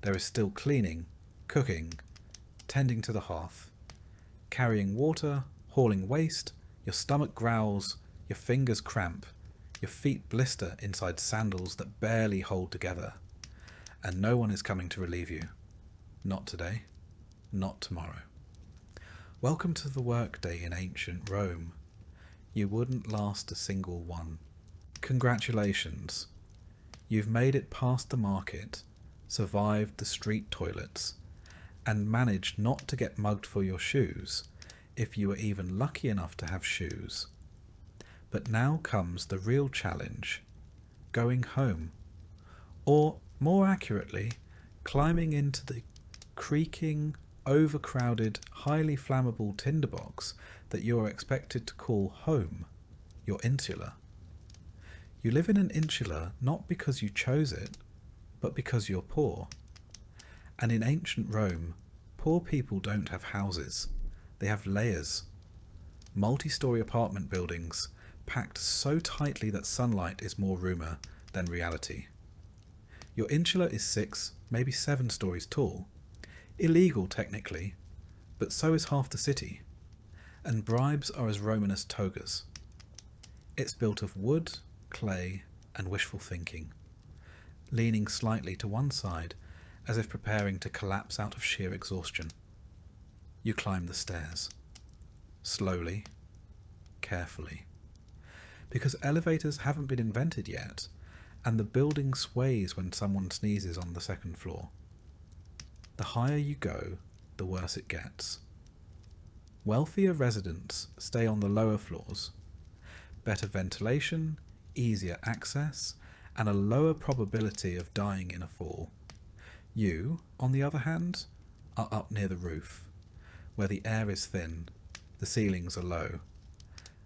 There is still cleaning, cooking, tending to the hearth, carrying water, hauling waste, your stomach growls, your fingers cramp, your feet blister inside sandals that barely hold together, and no one is coming to relieve you. Not today, not tomorrow. Welcome to the workday in ancient Rome. You wouldn't last a single one. Congratulations. You've made it past the market, survived the street toilets, and managed not to get mugged for your shoes, if you were even lucky enough to have shoes. But now comes the real challenge: going home. Or, more accurately, climbing into the creaking, overcrowded, highly flammable tinderbox that you are expected to call home, your insula. You live in an insula not because you chose it, but because you're poor. And in ancient Rome, poor people don't have houses, they have layers. Multi-story apartment buildings, packed so tightly that sunlight is more rumour than reality. Your insula is 6, maybe 7 stories tall. Illegal technically, but so is half the city. And bribes are as Roman as togas. It's built of wood, clay, and wishful thinking, leaning slightly to one side as if preparing to collapse out of sheer exhaustion. You climb the stairs. Slowly, carefully. Because elevators haven't been invented yet, and the building sways when someone sneezes on the second floor. The higher you go, the worse it gets. Wealthier residents stay on the lower floors. Better ventilation, easier access, and a lower probability of dying in a fall. You, on the other hand, are up near the roof, where the air is thin, the ceilings are low,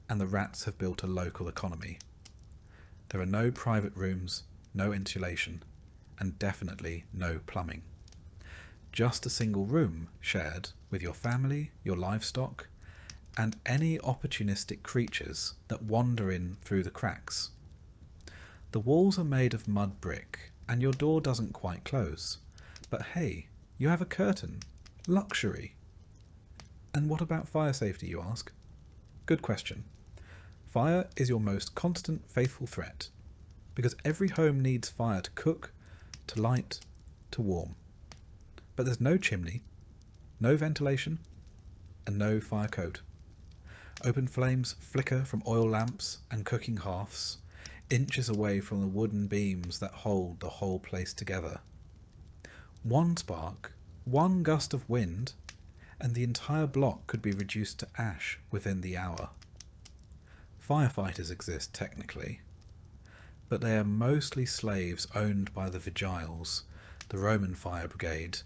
and the rats have built a local economy. There are no private rooms, no insulation, and definitely no plumbing. Just a single room shared with your family, your livestock, and any opportunistic creatures that wander in through the cracks. The walls are made of mud brick, and your door doesn't quite close. But hey, you have a curtain. Luxury. And what about fire safety, you ask? Good question. Fire is your most constant, faithful threat, because every home needs fire to cook, to light, to warm. But there's no chimney, no ventilation, and no fire code. Open flames flicker from oil lamps and cooking hearths, inches away from the wooden beams that hold the whole place together. One spark, one gust of wind, and the entire block could be reduced to ash within the hour. Firefighters exist technically, but they are mostly slaves owned by the vigiles, the Roman fire brigade,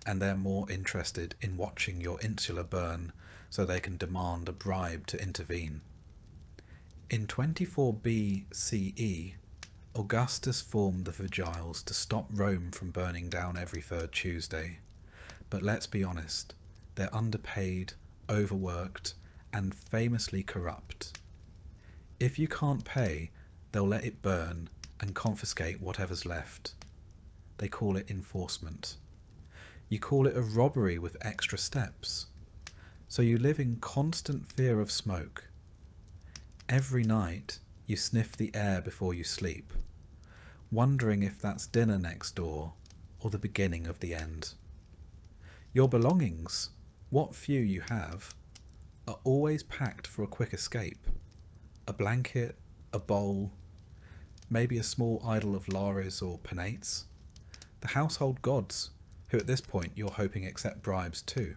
and they're more interested in watching your insula burn so they can demand a bribe to intervene. In 24 BCE, Augustus formed the vigiles to stop Rome from burning down every 3rd Tuesday. But let's be honest, they're underpaid, overworked, and famously corrupt. If you can't pay, they'll let it burn and confiscate whatever's left. They call it enforcement. You call it a robbery with extra steps. So you live in constant fear of smoke. Every night you sniff the air before you sleep, wondering if that's dinner next door or the beginning of the end. Your belongings, what few you have, are always packed for a quick escape. A blanket, a bowl, maybe a small idol of Lares or Penates. The household gods, who at this point you're hoping accept bribes too.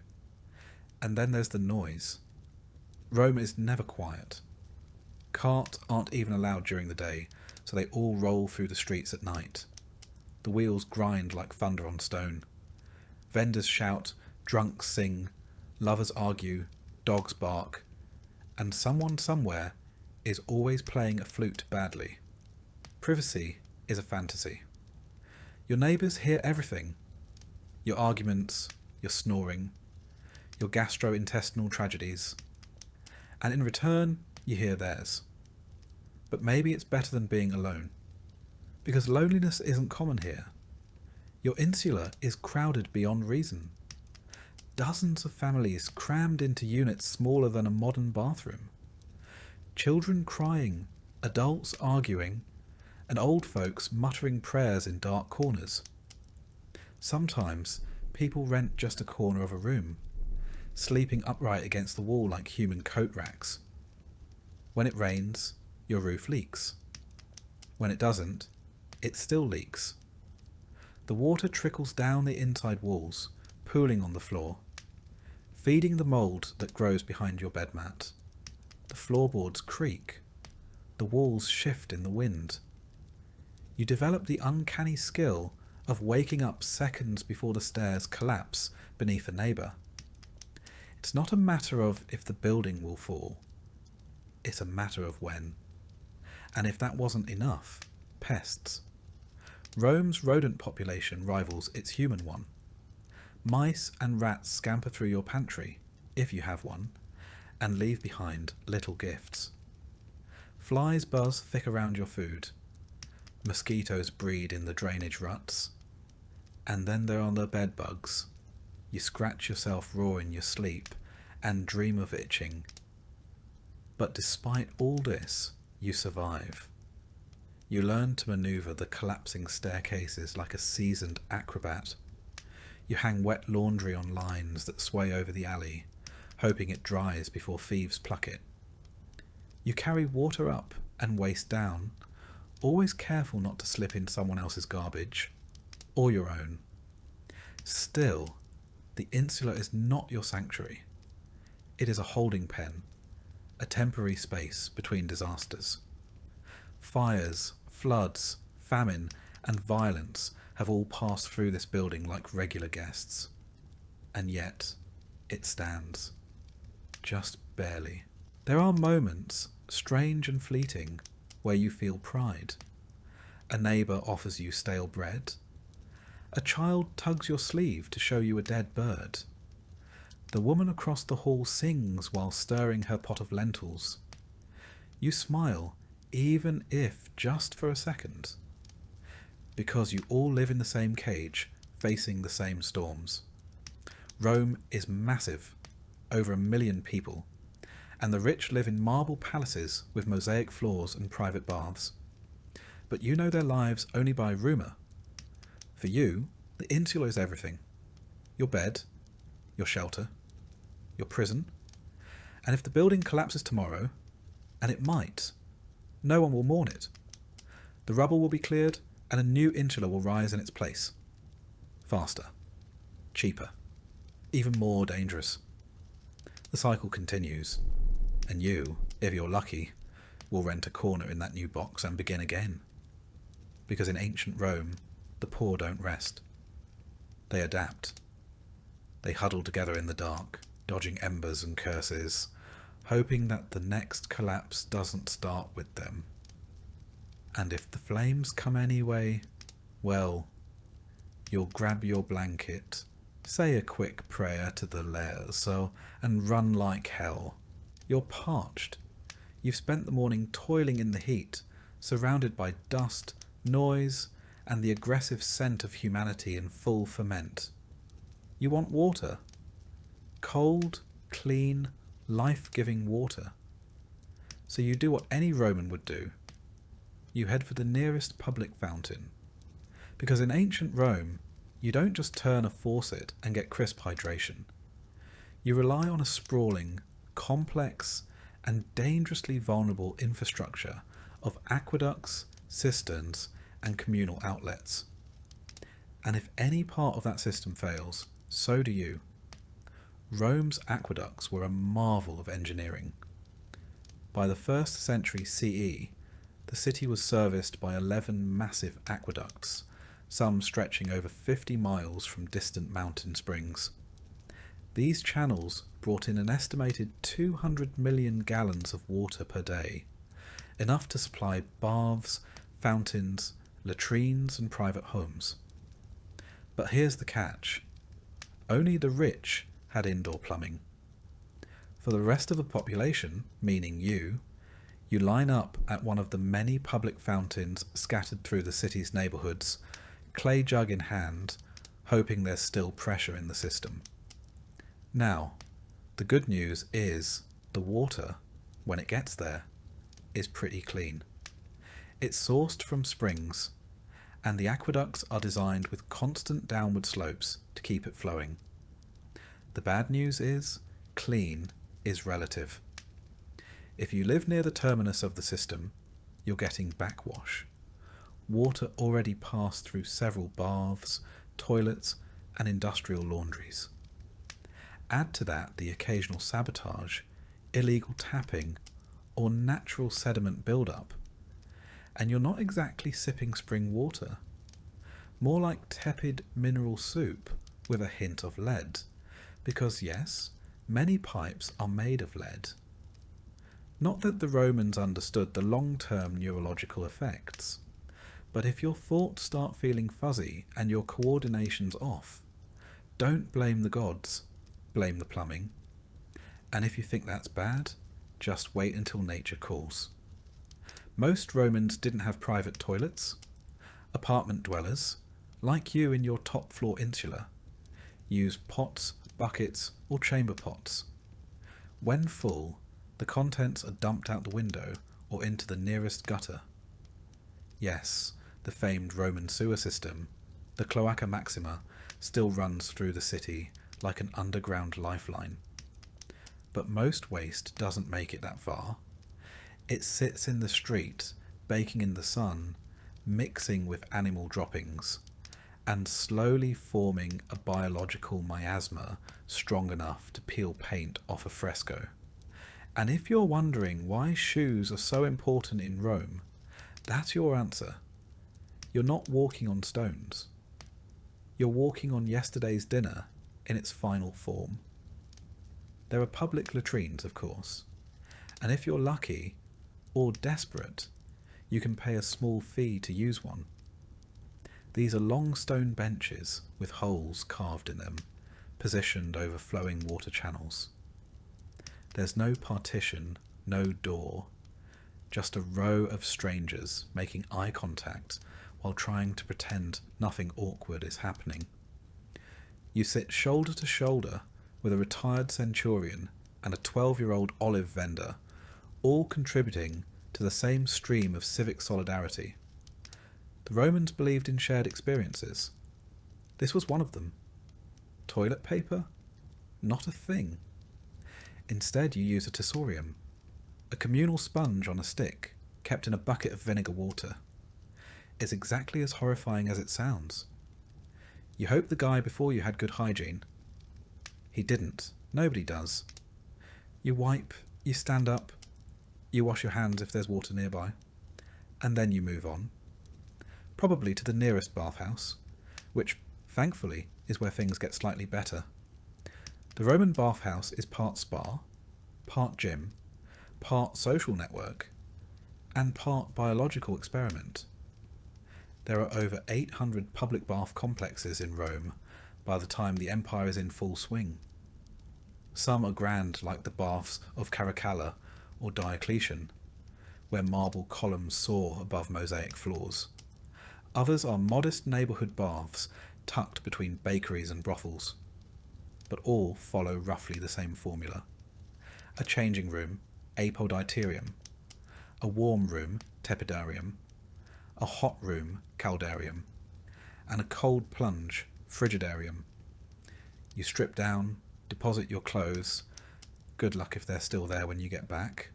And then there's the noise. Rome is never quiet. Carts aren't even allowed during the day, so they all roll through the streets at night. The wheels grind like thunder on stone. Vendors shout, drunks sing, lovers argue, dogs bark, and someone somewhere is always playing a flute badly. Privacy is a fantasy. Your neighbours hear everything. Your arguments, your snoring, your gastrointestinal tragedies. And in return, you hear theirs. But maybe it's better than being alone. Because loneliness isn't common here. Your insula is crowded beyond reason. Dozens of families crammed into units smaller than a modern bathroom. Children crying, adults arguing, and old folks muttering prayers in dark corners. Sometimes people rent just a corner of a room, sleeping upright against the wall like human coat racks. When it rains, your roof leaks. When it doesn't, it still leaks. The water trickles down the inside walls, pooling on the floor. feeding the mould that grows behind your bed mat. The floorboards creak. The walls shift in the wind. You develop the uncanny skill of waking up seconds before the stairs collapse beneath a neighbour. It's not a matter of if the building will fall. It's a matter of when. And if that wasn't enough, pests. Rome's rodent population rivals its human one. Mice and rats scamper through your pantry, if you have one, and leave behind little gifts. Flies buzz thick around your food. Mosquitoes breed in the drainage ruts. And then there are the bed bugs. You scratch yourself raw in your sleep and dream of itching. But despite all this, you survive. You learn to maneuver the collapsing staircases like a seasoned acrobat. You hang wet laundry on lines that sway over the alley, hoping it dries before thieves pluck it. You carry water up and waste down, always careful not to slip in someone else's garbage, or your own. Still, the insula is not your sanctuary. It is a holding pen, a temporary space between disasters. Fires, floods, famine, and violence have all passed through this building like regular guests. And yet, it stands. Just barely. There are moments, strange and fleeting, where you feel pride. A neighbour offers you stale bread. A child tugs your sleeve to show you a dead bird. The woman across the hall sings while stirring her pot of lentils. You smile, even if just for a second, because you all live in the same cage, facing the same storms. Rome is massive, over 1 million people, and the rich live in marble palaces with mosaic floors and private baths. But you know their lives only by rumour. For you, the insula is everything. Your bed, your shelter, your prison. And if the building collapses tomorrow, and it might, no one will mourn it. The rubble will be cleared, and a new insula will rise in its place. Faster, cheaper, even more dangerous. The cycle continues, and you, if you're lucky, will rent a corner in that new box and begin again. Because in ancient Rome, the poor don't rest. They adapt. They huddle together in the dark, dodging embers and curses, hoping that the next collapse doesn't start with them. And if the flames come anyway, well, you'll grab your blanket, say a quick prayer to the Laerzo, and run like hell. You're parched. You've spent the morning toiling in the heat, surrounded by dust, noise, and the aggressive scent of humanity in full ferment. You want water. Cold, clean, life-giving water. So you do what any Roman would do. You head for the nearest public fountain. Because in ancient Rome, you don't just turn a faucet and get crisp hydration. You rely on a sprawling, complex, and dangerously vulnerable infrastructure of aqueducts, cisterns, and communal outlets. And if any part of that system fails, so do you. Rome's aqueducts were a marvel of engineering. By the 1st century CE, the city was serviced by 11 massive aqueducts, some stretching over 50 miles from distant mountain springs. These channels brought in an estimated 200 million gallons of water per day, enough to supply baths, fountains, latrines, and private homes. But here's the catch. Only the rich had indoor plumbing. For the rest of the population, meaning you line up at one of the many public fountains scattered through the city's neighbourhoods, clay jug in hand, hoping there's still pressure in the system. Now, the good news is the water, when it gets there, is pretty clean. It's sourced from springs, and the aqueducts are designed with constant downward slopes to keep it flowing. The bad news is, clean is relative. If you live near the terminus of the system, you're getting backwash. Water already passed through several baths, toilets, and industrial laundries. Add to that the occasional sabotage, illegal tapping, or natural sediment build-up, and you're not exactly sipping spring water. More like tepid mineral soup with a hint of lead, because yes, many pipes are made of lead. Not that the Romans understood the long-term neurological effects, but if your thoughts start feeling fuzzy and your coordination's off, don't blame the gods, blame the plumbing. And if you think that's bad, just wait until nature calls. Most Romans didn't have private toilets. Apartment dwellers, like you in your top floor insula, use pots, buckets, or chamber pots. When full, the contents are dumped out the window or into the nearest gutter. Yes, the famed Roman sewer system, the Cloaca Maxima, still runs through the city like an underground lifeline. But most waste doesn't make it that far. It sits in the street, baking in the sun, mixing with animal droppings, and slowly forming a biological miasma strong enough to peel paint off a fresco. And if you're wondering why shoes are so important in Rome, that's your answer. You're not walking on stones. You're walking on yesterday's dinner in its final form. There are public latrines, of course, and if you're lucky or desperate, you can pay a small fee to use one. These are long stone benches with holes carved in them, positioned over flowing water channels. There's no partition, no door, just a row of strangers making eye contact while trying to pretend nothing awkward is happening. You sit shoulder to shoulder with a retired centurion and a 12-year-old olive vendor, all contributing to the same stream of civic solidarity. The Romans believed in shared experiences. This was one of them. Toilet paper? Not a thing. Instead, you use a tessorium, a communal sponge on a stick, kept in a bucket of vinegar water. It's exactly as horrifying as it sounds. You hope the guy before you had good hygiene. He didn't. Nobody does. You wipe, you stand up, you wash your hands if there's water nearby, and then you move on. Probably to the nearest bathhouse, which, thankfully, is where things get slightly better. The Roman bathhouse is part spa, part gym, part social network, and part biological experiment. There are over 800 public bath complexes in Rome by the time the empire is in full swing. Some are grand like the baths of Caracalla or Diocletian, where marble columns soar above mosaic floors. Others are modest neighbourhood baths tucked between bakeries and brothels, but all follow roughly the same formula. A changing room, apoditerium, a warm room, tepidarium, a hot room, caldarium, and a cold plunge, frigidarium. You strip down, deposit your clothes, good luck if they're still there when you get back,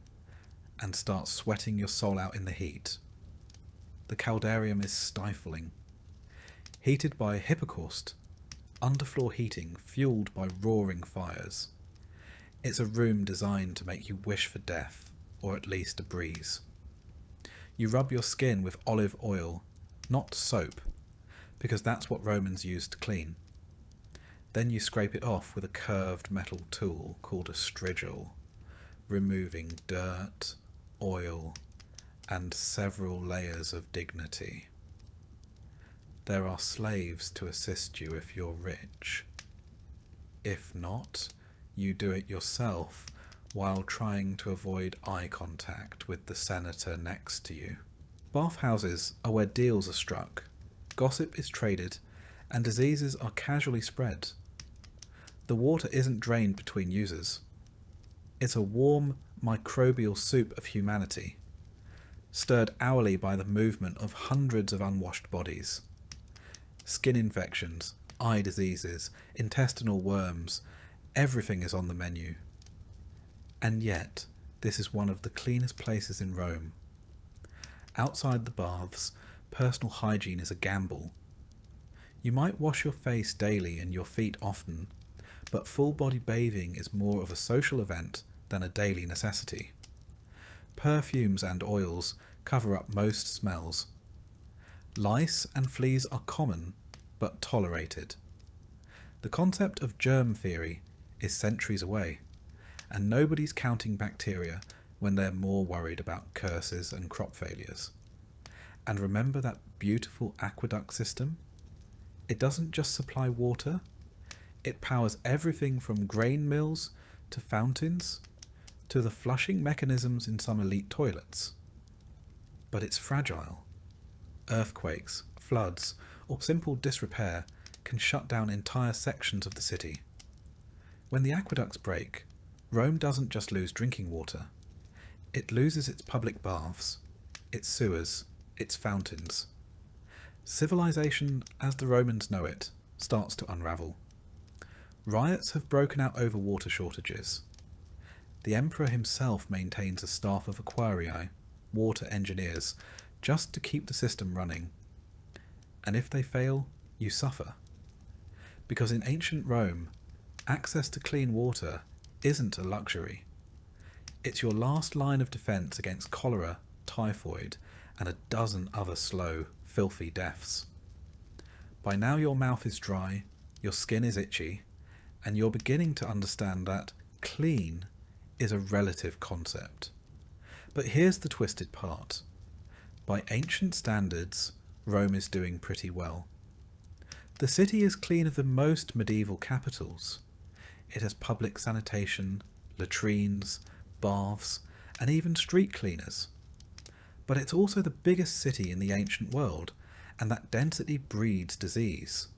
and start sweating your soul out in the heat. The caldarium is stifling. Heated by hypocaust, underfloor heating fueled by roaring fires. It's a room designed to make you wish for death, or at least a breeze. You rub your skin with olive oil, not soap, because that's what Romans used to clean. Then you scrape it off with a curved metal tool called a strigil, removing dirt, oil, and several layers of dignity. There are slaves to assist you if you're rich. If not, you do it yourself while trying to avoid eye contact with the senator next to you. Bathhouses are where deals are struck, gossip is traded, and diseases are casually spread. The water isn't drained between users. It's a warm, microbial soup of humanity, stirred hourly by the movement of hundreds of unwashed bodies. Skin infections, eye diseases, intestinal worms, everything is on the menu. And yet, this is one of the cleanest places in Rome. Outside the baths, personal hygiene is a gamble. You might wash your face daily and your feet often, but full-body bathing is more of a social event than a daily necessity. Perfumes and oils cover up most smells. Lice and fleas are common, but tolerated. The concept of germ theory is centuries away, and nobody's counting bacteria when they're more worried about curses and crop failures. And remember that beautiful aqueduct system? It doesn't just supply water, it powers everything from grain mills to fountains to the flushing mechanisms in some elite toilets. But it's fragile. Earthquakes, floods, or simple disrepair can shut down entire sections of the city. When the aqueducts break, Rome doesn't just lose drinking water. It loses its public baths, its sewers, its fountains. Civilization, as the Romans know it, starts to unravel. Riots have broken out over water shortages. The emperor himself maintains a staff of aquarii, water engineers, just to keep the system running. And if they fail, you suffer. Because in ancient Rome, access to clean water isn't a luxury. It's your last line of defense against cholera, typhoid, and a dozen other slow, filthy deaths. By now your mouth is dry, your skin is itchy, and you're beginning to understand that clean is a relative concept. But here's the twisted part. By ancient standards, Rome is doing pretty well. The city is cleaner than most medieval capitals. It has public sanitation, latrines, baths, and even street cleaners. But it's also the biggest city in the ancient world, and that density breeds disease.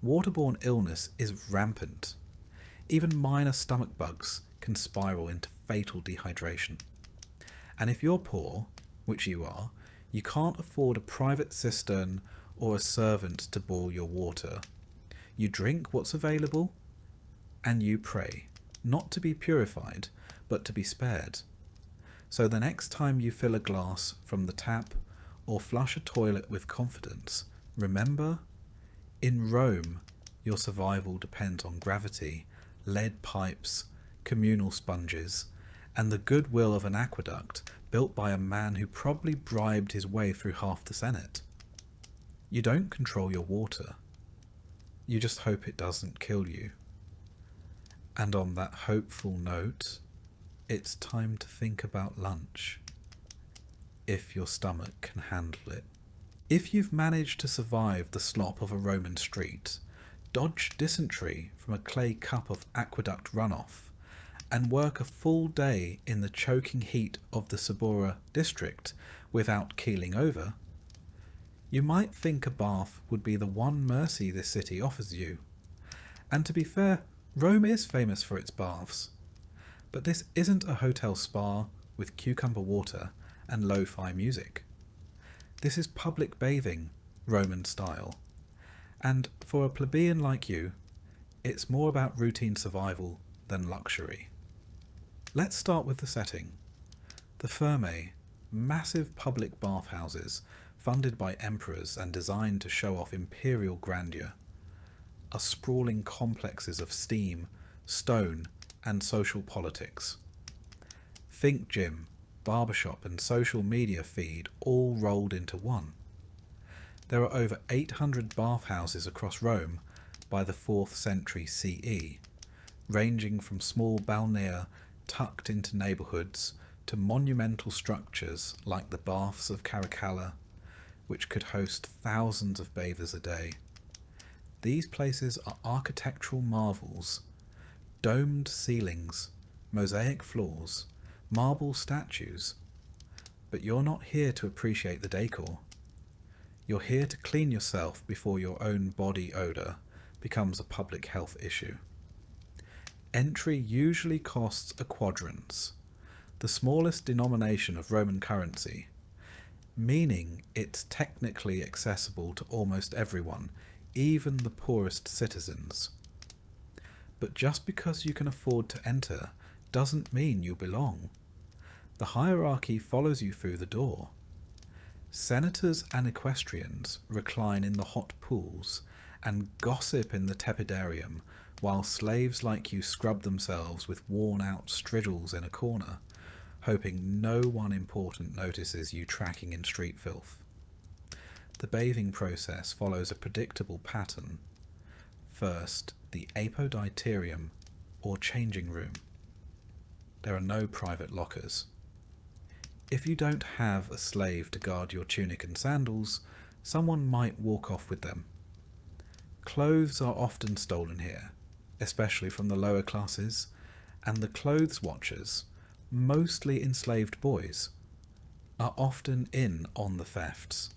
Waterborne illness is rampant. Even minor stomach bugs can spiral into fatal dehydration. And if you're poor, which you are, you can't afford a private cistern or a servant to boil your water. You drink what's available, and you pray, not to be purified, but to be spared. So the next time you fill a glass from the tap or flush a toilet with confidence, remember, in Rome, your survival depends on gravity, lead pipes, communal sponges, and the goodwill of an aqueduct built by a man who probably bribed his way through half the Senate. You don't control your water. You just hope it doesn't kill you. And on that hopeful note, it's time to think about lunch, if your stomach can handle it. If you've managed to survive the slop of a Roman street, dodge dysentery from a clay cup of aqueduct runoff, and work a full day in the choking heat of the Subura district without keeling over, you might think a bath would be the one mercy this city offers you. And to be fair, Rome is famous for its baths. But this isn't a hotel spa with cucumber water and lo-fi music. This is public bathing, Roman style. And for a plebeian like you, it's more about routine survival than luxury. Let's start with the setting. The Thermae, massive public bathhouses funded by emperors and designed to show off imperial grandeur, are sprawling complexes of steam, stone, and social politics. Think gym, barbershop, and social media feed all rolled into one. There are over 800 bathhouses across Rome by the 4th century CE, ranging from small balnea tucked into neighbourhoods to monumental structures like the Baths of Caracalla, which could host thousands of bathers a day. These places are architectural marvels: domed ceilings, mosaic floors, marble statues. But you're not here to appreciate the decor. You're here to clean yourself before your own body odour becomes a public health issue. Entry usually costs a quadrans, the smallest denomination of Roman currency, meaning it's technically accessible to almost everyone, even the poorest citizens. But just because you can afford to enter doesn't mean you belong. The hierarchy follows you through the door. Senators and equestrians recline in the hot pools and gossip in the tepidarium while slaves like you scrub themselves with worn-out strigils in a corner, hoping no one important notices you tracking in street filth. The bathing process follows a predictable pattern. First, the apoditerium, or changing room. There are no private lockers. If you don't have a slave to guard your tunic and sandals, someone might walk off with them. Clothes are often stolen here, especially from the lower classes, and the clothes watchers, mostly enslaved boys, are often in on the thefts.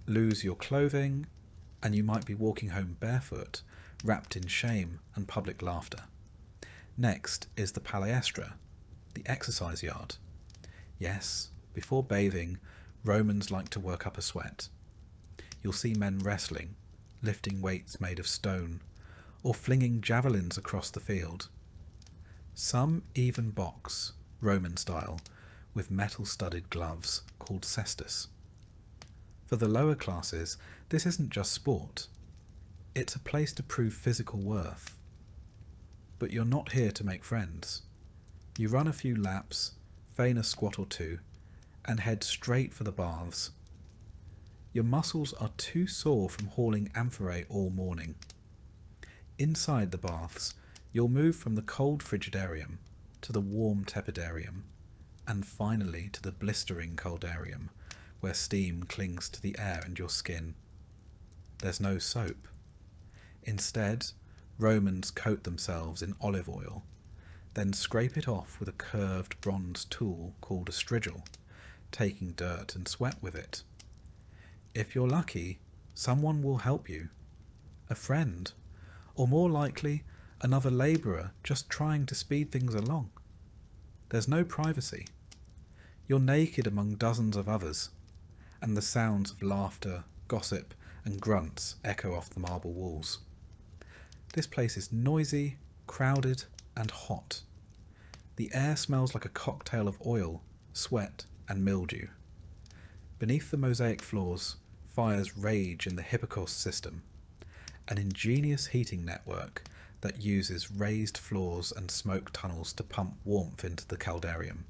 Lose your clothing, and you might be walking home barefoot, wrapped in shame and public laughter. Next is the palaestra, the exercise yard. Yes, before bathing, Romans like to work up a sweat. You'll see men wrestling, lifting weights made of stone, or flinging javelins across the field. Some even box, Roman style, with metal-studded gloves called cestus. For the lower classes, this isn't just sport. It's a place to prove physical worth. But you're not here to make friends. You run a few laps, feign a squat or two, and head straight for the baths. Your muscles are too sore from hauling amphorae all morning. Inside the baths, you'll move from the cold frigidarium to the warm tepidarium, and finally to the blistering coldarium, where steam clings to the air and your skin. There's no soap. Instead, Romans coat themselves in olive oil, then scrape it off with a curved bronze tool called a strigil, taking dirt and sweat with it. If you're lucky, someone will help you. A friend, or more likely, another labourer just trying to speed things along. There's no privacy. You're naked among dozens of others, and the sounds of laughter, gossip, and grunts echo off the marble walls. This place is noisy, crowded, and hot. The air smells like a cocktail of oil, sweat, and mildew. Beneath the mosaic floors, fires rage in the Hippocos system, an ingenious heating network that uses raised floors and smoke tunnels to pump warmth into the caldarium.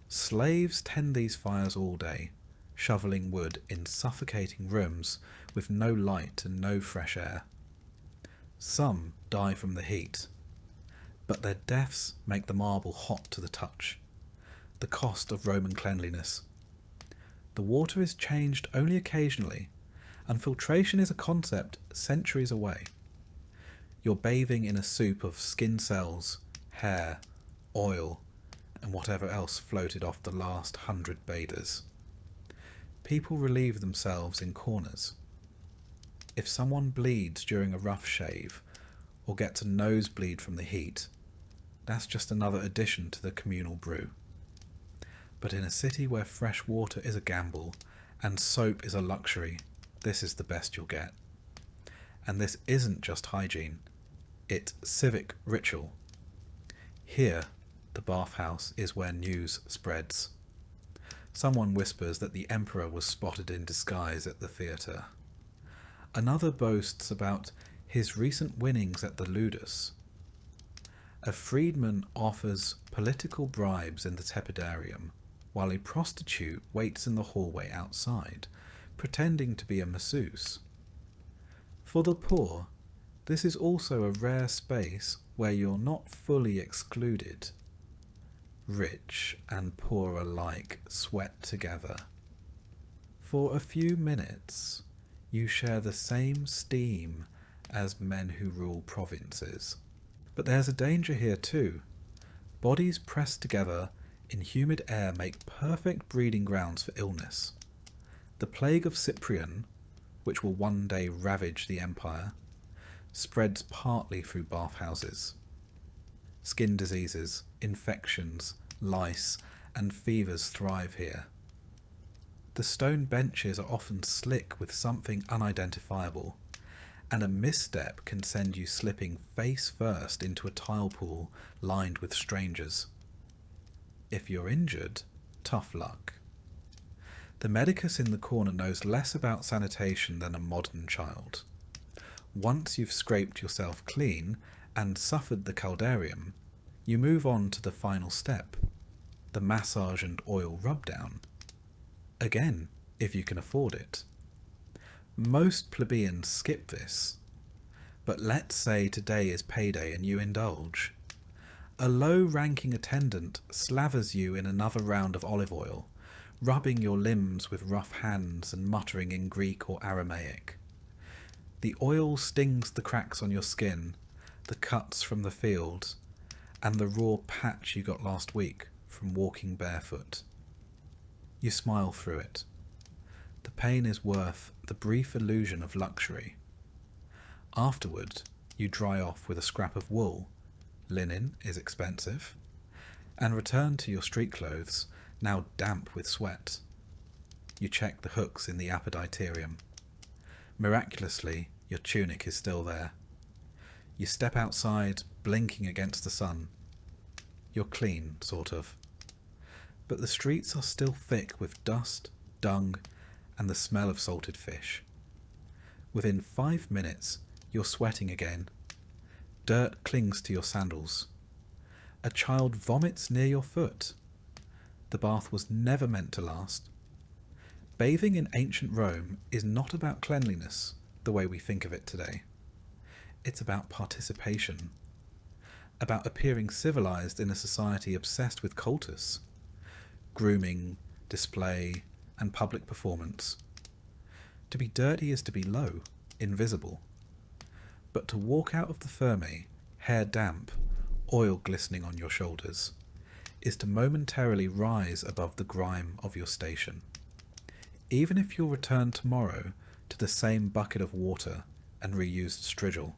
Slaves tend these fires all day, shoveling wood in suffocating rooms with no light and no fresh air. Some die from the heat, but their deaths make the marble hot to the touch, the cost of Roman cleanliness. The water is changed only occasionally, and filtration is a concept centuries away. You're bathing in a soup of skin cells, hair, oil, and whatever else floated off the last 100 bathers. People relieve themselves in corners. If someone bleeds during a rough shave, or gets a nosebleed from the heat, that's just another addition to the communal brew. But in a city where fresh water is a gamble, and soap is a luxury, this is the best you'll get. And this isn't just hygiene, it's civic ritual. Here, the bathhouse is where news spreads. Someone whispers that the emperor was spotted in disguise at the theatre. Another boasts about his recent winnings at the ludus. A freedman offers political bribes in the tepidarium, while a prostitute waits in the hallway outside, pretending to be a masseuse. For the poor, this is also a rare space where you're not fully excluded. Rich and poor alike sweat together. For a few minutes, you share the same steam as men who rule provinces. But there's a danger here too. Bodies pressed together in humid air make perfect breeding grounds for illness. The plague of Cyprian, which will one day ravage the empire, spreads partly through bathhouses. Skin diseases, infections, lice, and fevers thrive here. The stone benches are often slick with something unidentifiable, and a misstep can send you slipping face first into a tile pool lined with strangers. If you're injured, tough luck. The medicus in the corner knows less about sanitation than a modern child. Once you've scraped yourself clean and suffered the caldarium, you move on to the final step, the massage and oil rub-down. Again, if you can afford it. Most plebeians skip this, but let's say today is payday and you indulge. A low-ranking attendant slavers you in another round of olive oil, rubbing your limbs with rough hands and muttering in Greek or Aramaic. The oil stings the cracks on your skin, the cuts from the field, and the raw patch you got last week from walking barefoot. You smile through it. The pain is worth the brief illusion of luxury. Afterward, you dry off with a scrap of wool. Linen is expensive. And return to your street clothes, now damp with sweat. You check the hooks in the apoditerium. Miraculously, your tunic is still there. You step outside, blinking against the sun. You're clean, sort of. But the streets are still thick with dust, dung, and the smell of salted fish. Within 5 minutes, you're sweating again. Dirt clings to your sandals. A child vomits near your foot. The bath was never meant to last. Bathing in ancient Rome is not about cleanliness, the way we think of it today. It's about participation. About appearing civilized in a society obsessed with cultus. Grooming, display, and public performance. To be dirty is to be low, invisible. But to walk out of the Thermae, hair damp, oil glistening on your shoulders, is to momentarily rise above the grime of your station. Even if you'll return tomorrow to the same bucket of water and reused strigil.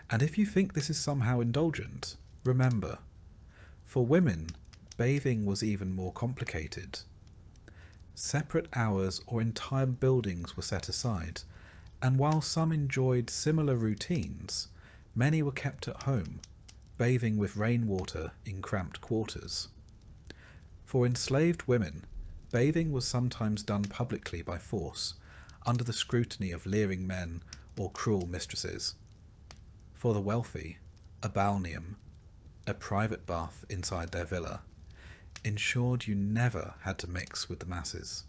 And if you think this is somehow indulgent, remember, for women, bathing was even more complicated. Separate hours or entire buildings were set aside, and while some enjoyed similar routines, many were kept at home, bathing with rainwater in cramped quarters. For enslaved women, bathing was sometimes done publicly by force, under the scrutiny of leering men or cruel mistresses. For the wealthy, a balneum, a private bath inside their villa, ensured you never had to mix with the masses.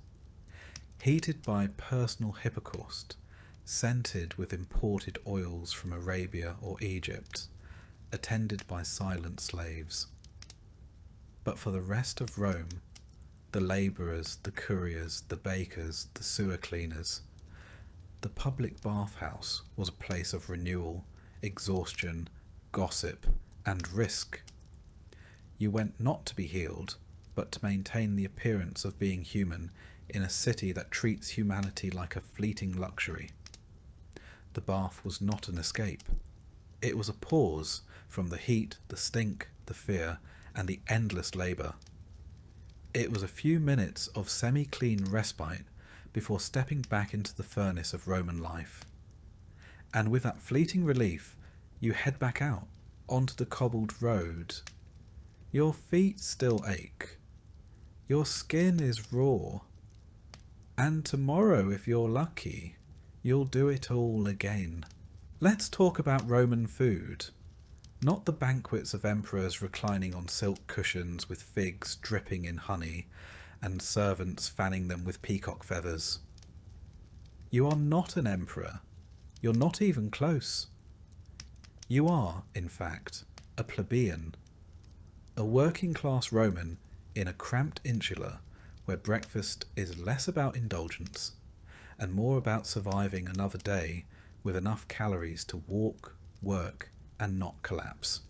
Heated by personal hippocaust, scented with imported oils from Arabia or Egypt, attended by silent slaves. But for the rest of Rome, the labourers, the couriers, the bakers, the sewer cleaners, the public bathhouse was a place of renewal, exhaustion, gossip, and risk. You went not to be healed, but to maintain the appearance of being human in a city that treats humanity like a fleeting luxury. The bath was not an escape. It was a pause from the heat, the stink, the fear, and the endless labour. It was a few minutes of semi-clean respite before stepping back into the furnace of Roman life. And with that fleeting relief, you head back out onto the cobbled road. Your feet still ache. Your skin is raw. And tomorrow, if you're lucky, you'll do it all again. Let's talk about Roman food. Not the banquets of emperors reclining on silk cushions with figs dripping in honey and servants fanning them with peacock feathers. You are not an emperor. You're not even close. You are, in fact, a plebeian. A working-class Roman in a cramped insula where breakfast is less about indulgence and more about surviving another day with enough calories to walk, work, and not collapse.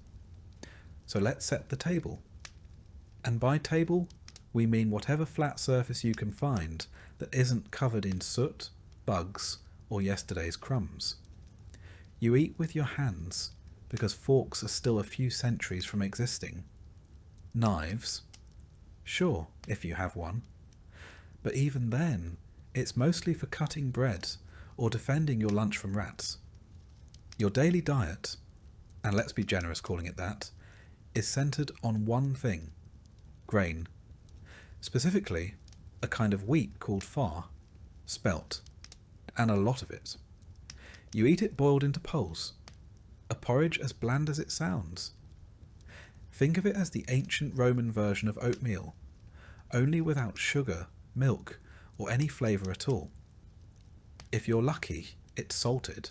So let's set the table. And by table, we mean whatever flat surface you can find that isn't covered in soot, bugs, or yesterday's crumbs. You eat with your hands because forks are still a few centuries from existing. Knives? Sure, if you have one. But even then, it's mostly for cutting bread or defending your lunch from rats. Your daily diet, and let's be generous calling it that, is centred on one thing: grain. Specifically, a kind of wheat called far, spelt, and a lot of it. You eat it boiled into poles, a porridge as bland as it sounds. Think of it as the ancient Roman version of oatmeal, only without sugar, milk, or any flavour at all. If you're lucky, it's salted.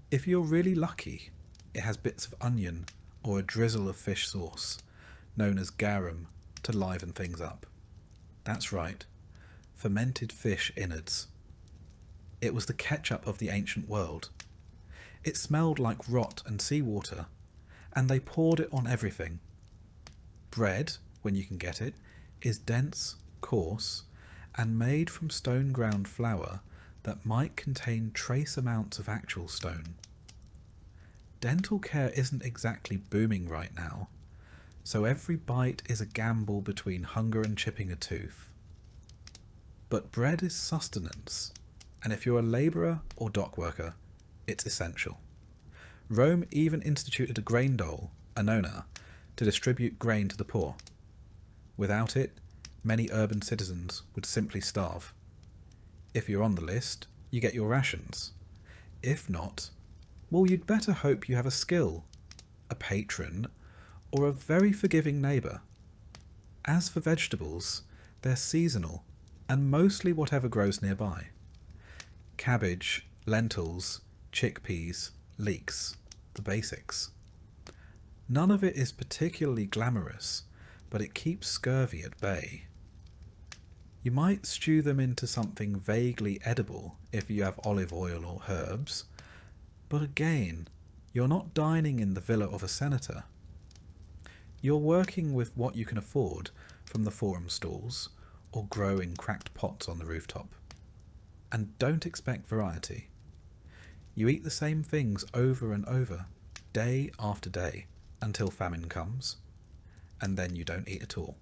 If you're really lucky, it has bits of onion or a drizzle of fish sauce, known as garum, to liven things up. That's right, fermented fish innards. It was the ketchup of the ancient world. It smelled like rot and seawater, and they poured it on everything. Bread, when you can get it, is dense, coarse, and made from stone ground flour that might contain trace amounts of actual stone. Dental care isn't exactly booming right now, so every bite is a gamble between hunger and chipping a tooth. But bread is sustenance, and if you're a labourer or dock worker, it's essential. Rome even instituted a grain dole, annona, to distribute grain to the poor. Without it, many urban citizens would simply starve. If you're on the list, you get your rations. If not, well, you'd better hope you have a skill, a patron, or a very forgiving neighbour. As for vegetables, they're seasonal and mostly whatever grows nearby. Cabbage, lentils, chickpeas, leeks, the basics. None of it is particularly glamorous, but it keeps scurvy at bay. You might stew them into something vaguely edible if you have olive oil or herbs, but again, you're not dining in the villa of a senator. You're working with what you can afford from the forum stalls or grow in cracked pots on the rooftop. And don't expect variety. You eat the same things over and over, day after day, until famine comes, and then you don't eat at all.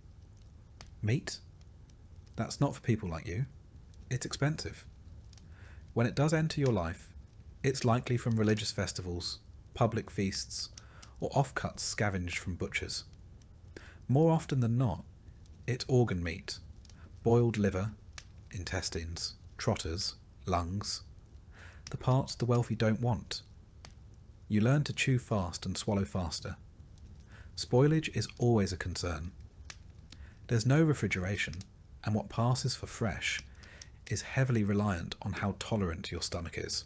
Meat? That's not for people like you. It's expensive. When it does enter your life, it's likely from religious festivals, public feasts, or offcuts scavenged from butchers. More often than not, it's organ meat, boiled liver, intestines, trotters, lungs, the parts the wealthy don't want. You learn to chew fast and swallow faster. Spoilage is always a concern. There's no refrigeration, and what passes for fresh is heavily reliant on how tolerant your stomach is.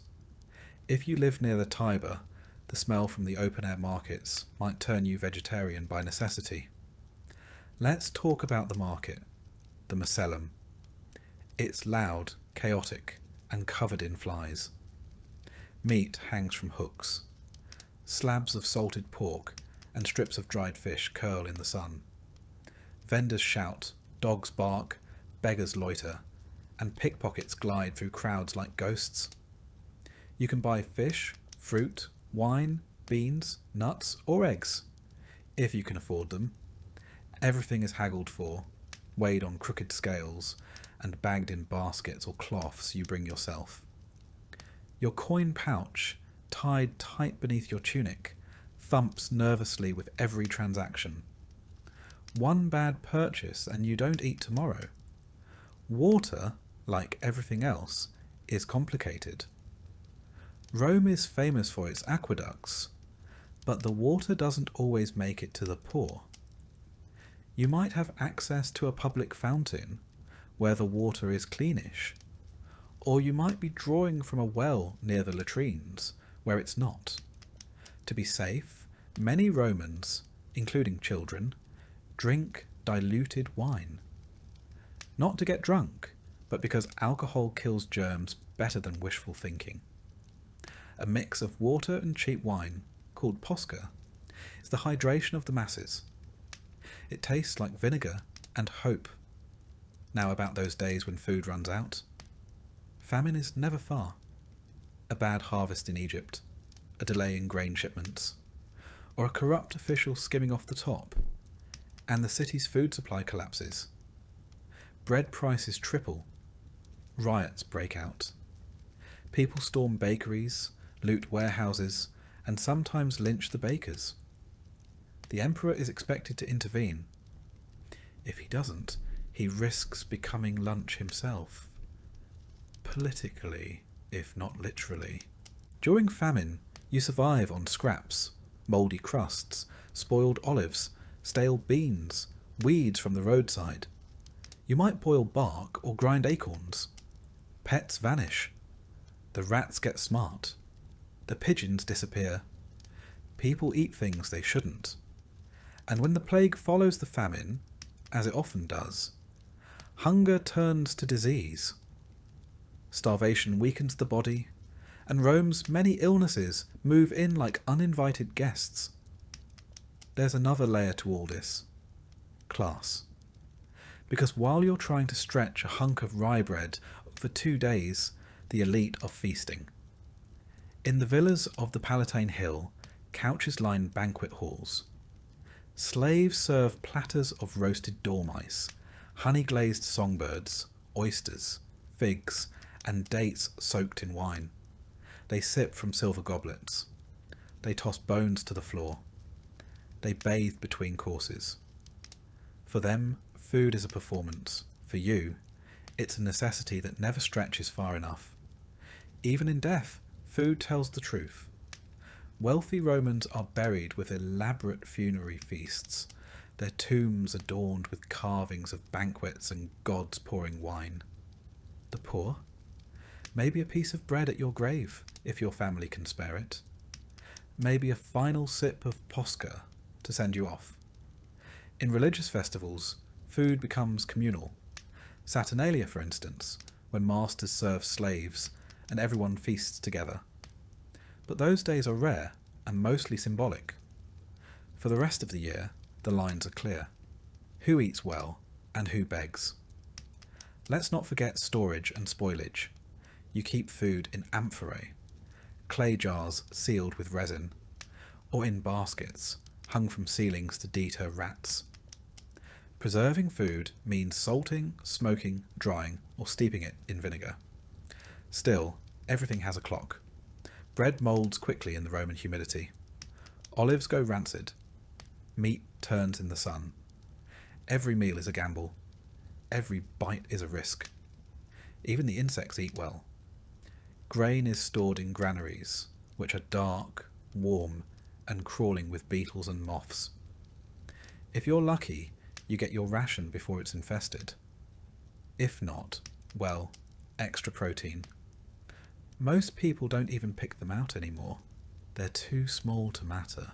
If you live near the Tiber, the smell from the open-air markets might turn you vegetarian by necessity. Let's talk about the market, the macellum. It's loud, chaotic, and covered in flies. Meat hangs from hooks. Slabs of salted pork and strips of dried fish curl in the sun. Vendors shout, dogs bark, beggars loiter, and pickpockets glide through crowds like ghosts. You can buy fish, fruit, wine, beans, nuts, or eggs, if you can afford them. Everything is haggled for, weighed on crooked scales, and bagged in baskets or cloths you bring yourself. Your coin pouch, tied tight beneath your tunic, thumps nervously with every transaction. One bad purchase and you don't eat tomorrow. Water, like everything else, is complicated. Rome is famous for its aqueducts, but the water doesn't always make it to the poor. You might have access to a public fountain where the water is cleanish, or you might be drawing from a well near the latrines where it's not. To be safe, many Romans, including children, drink diluted wine. Not to get drunk, but because alcohol kills germs better than wishful thinking. A mix of water and cheap wine, called posca, is the hydration of the masses. It tastes like vinegar and hope. Now about those days when food runs out. Famine is never far. A bad harvest in Egypt, a delay in grain shipments, or a corrupt official skimming off the top, and the city's food supply collapses. Bread prices triple. Riots break out. People storm bakeries, loot warehouses, and sometimes lynch the bakers. The emperor is expected to intervene. If he doesn't, he risks becoming lunch himself. Politically, if not literally. During famine, you survive on scraps, mouldy crusts, spoiled olives, stale beans, weeds from the roadside. You might boil bark or grind acorns. Pets vanish. The rats get smart. The pigeons disappear. People eat things they shouldn't. And when the plague follows the famine, as it often does, hunger turns to disease. Starvation weakens the body, and Rome's many illnesses move in like uninvited guests. There's another layer to all this. Class. Because while you're trying to stretch a hunk of rye bread for 2 days, the elite are feasting. In the villas of the Palatine Hill, couches line banquet halls. Slaves serve platters of roasted dormice, honey-glazed songbirds, oysters, figs, and dates soaked in wine. They sip from silver goblets. They toss bones to the floor. They bathe between courses. For them, food is a performance. For you, it's a necessity that never stretches far enough. Even in death, food tells the truth. Wealthy Romans are buried with elaborate funerary feasts, their tombs adorned with carvings of banquets and gods pouring wine. The poor? Maybe a piece of bread at your grave, if your family can spare it. Maybe a final sip of posca to send you off. In religious festivals, food becomes communal. Saturnalia, for instance, when masters serve slaves and everyone feasts together. But those days are rare and mostly symbolic. For the rest of the year, the lines are clear. Who eats well and who begs? Let's not forget storage and spoilage. You keep food in amphorae, clay jars sealed with resin, or in baskets hung from ceilings to deter rats. Preserving food means salting, smoking, drying, or steeping it in vinegar. Still, everything has a clock. Bread moulds quickly in the Roman humidity. Olives go rancid. Meat turns in the sun. Every meal is a gamble. Every bite is a risk. Even the insects eat well. Grain is stored in granaries, which are dark, warm, and crawling with beetles and moths. If you're lucky, you get your ration before it's infested. If not, well, extra protein. Most people don't even pick them out anymore. They're too small to matter.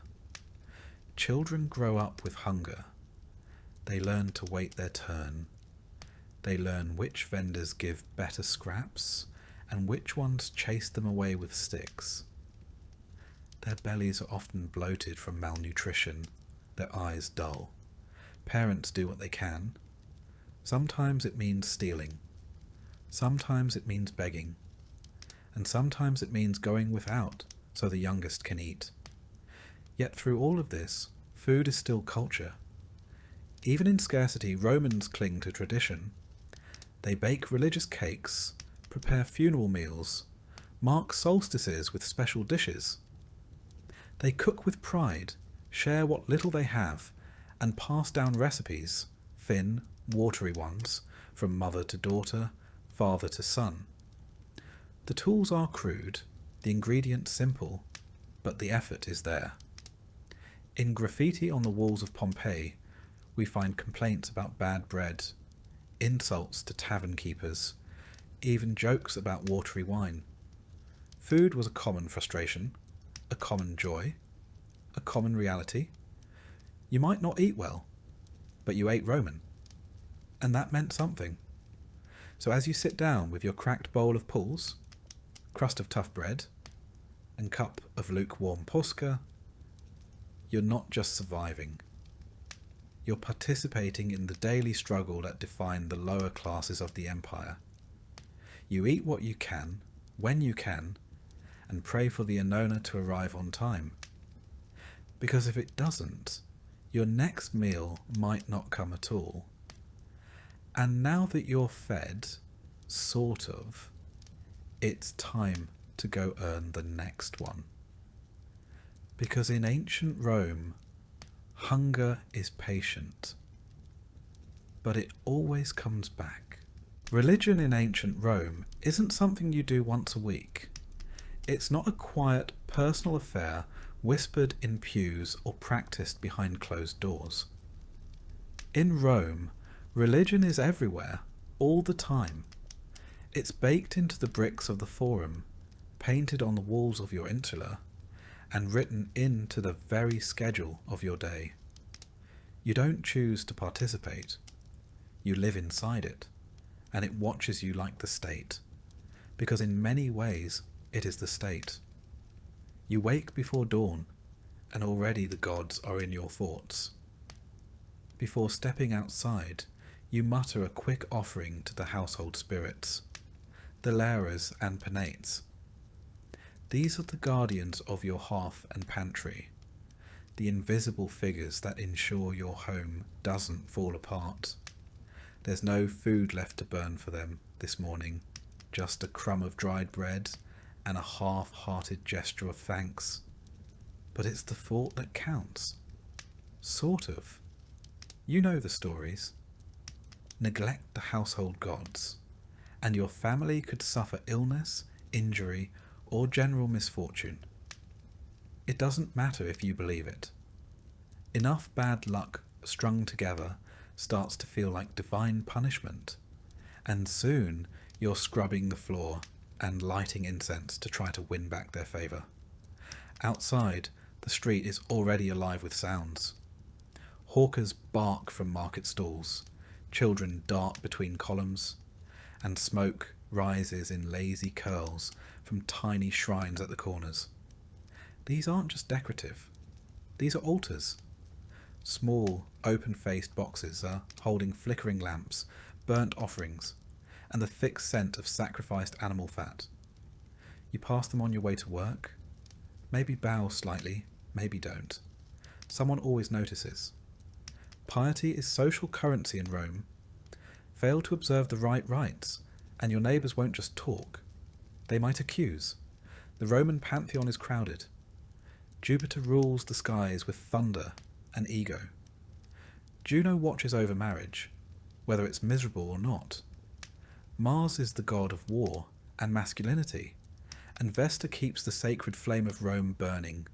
Children grow up with hunger. They learn to wait their turn. They learn which vendors give better scraps and which ones chase them away with sticks. Their bellies are often bloated from malnutrition, their eyes dull. Parents do what they can. Sometimes it means stealing. Sometimes it means begging. And sometimes it means going without so the youngest can eat. Yet through all of this, food is still culture. Even in scarcity, Romans cling to tradition. They bake religious cakes, prepare funeral meals, mark solstices with special dishes. They cook with pride, share what little they have, and pass down recipes, thin, watery ones, from mother to daughter, father to son. The tools are crude, the ingredients simple, but the effort is there. In graffiti on the walls of Pompeii, we find complaints about bad bread, insults to tavern keepers, even jokes about watery wine. Food was a common frustration, a common joy, a common reality. You might not eat well, but you ate Roman, and that meant something. So as you sit down with your cracked bowl of pulse, crust of tough bread, and cup of lukewarm posca, you're not just surviving. You're participating in the daily struggle that defined the lower classes of the empire. You eat what you can, when you can, and pray for the annona to arrive on time. Because if it doesn't, your next meal might not come at all. And now that you're fed, sort of, it's time to go earn the next one. Because in ancient Rome, hunger is patient, but it always comes back. Religion in ancient Rome isn't something you do once a week. It's not a quiet, personal affair whispered in pews or practiced behind closed doors. In Rome, religion is everywhere, all the time. It's baked into the bricks of the Forum, painted on the walls of your insula, and written into the very schedule of your day. You don't choose to participate. You live inside it, and it watches you like the state, because in many ways it is the state. You wake before dawn, and already the gods are in your thoughts. Before stepping outside, you mutter a quick offering to the household spirits, the lares and penates. These are the guardians of your hearth and pantry, the invisible figures that ensure your home doesn't fall apart. There's no food left to burn for them this morning, just a crumb of dried bread and a half-hearted gesture of thanks. But it's the thought that counts. Sort of. You know the stories. Neglect the household gods, and your family could suffer illness, injury, or general misfortune. It doesn't matter if you believe it. Enough bad luck strung together starts to feel like divine punishment, and soon you're scrubbing the floor and lighting incense to try to win back their favour. Outside, the street is already alive with sounds. Hawkers bark from market stalls, children dart between columns, and smoke rises in lazy curls from tiny shrines at the corners. These aren't just decorative. These are altars. Small, open-faced boxes are holding flickering lamps, burnt offerings, and the thick scent of sacrificed animal fat. You pass them on your way to work. Maybe bow slightly, maybe don't. Someone always notices. Piety is social currency in Rome. Fail to observe the right rites, and your neighbours won't just talk. They might accuse. The Roman pantheon is crowded. Jupiter rules the skies with thunder and ego. Juno watches over marriage, whether it's miserable or not. Mars is the god of war and masculinity, and Vesta keeps the sacred flame of Rome burning.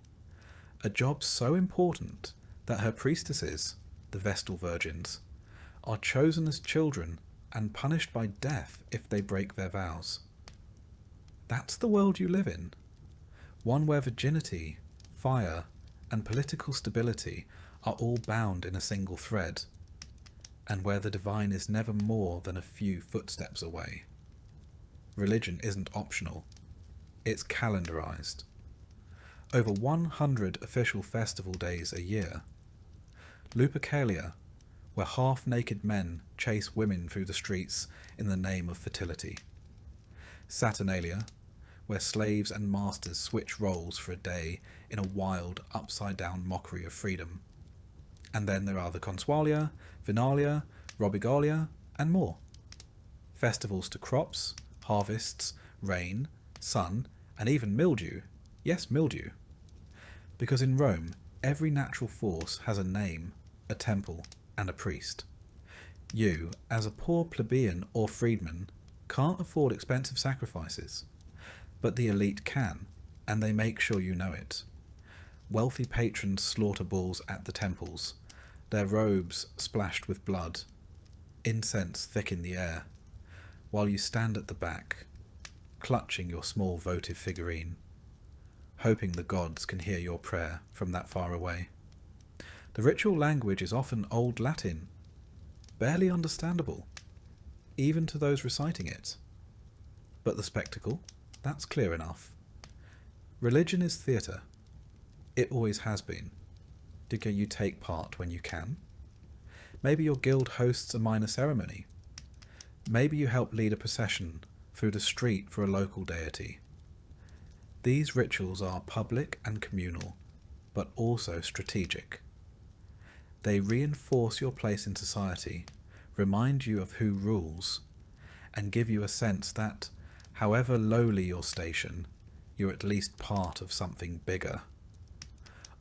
A job so important that her priestesses, the Vestal virgins, are chosen as children and punished by death if they break their vows. That's the world you live in, one where virginity, fire, and political stability are all bound in a single thread, and where the divine is never more than a few footsteps away. Religion isn't optional, it's calendarized. Over 100 official festival days a year. Lupercalia, where half-naked men chase women through the streets in the name of fertility. Saturnalia, where slaves and masters switch roles for a day in a wild, upside-down mockery of freedom. And then there are the Consualia, Vinalia, Robigalia, and more. Festivals to crops, harvests, rain, sun, and even mildew. Yes, mildew. Because in Rome, every natural force has a name, a temple, and a priest. You, as a poor plebeian or freedman, can't afford expensive sacrifices. But the elite can, and they make sure you know it. Wealthy patrons slaughter bulls at the temples, their robes splashed with blood, incense thick in the air, while you stand at the back, clutching your small votive figurine, hoping the gods can hear your prayer from that far away. The ritual language is often Old Latin, barely understandable, even to those reciting it. But the spectacle, that's clear enough. Religion is theatre. It always has been. Do you take part when you can? Maybe your guild hosts a minor ceremony. Maybe you help lead a procession through the street for a local deity. These rituals are public and communal, but also strategic. They reinforce your place in society, remind you of who rules, and give you a sense that, however lowly your station, you're at least part of something bigger.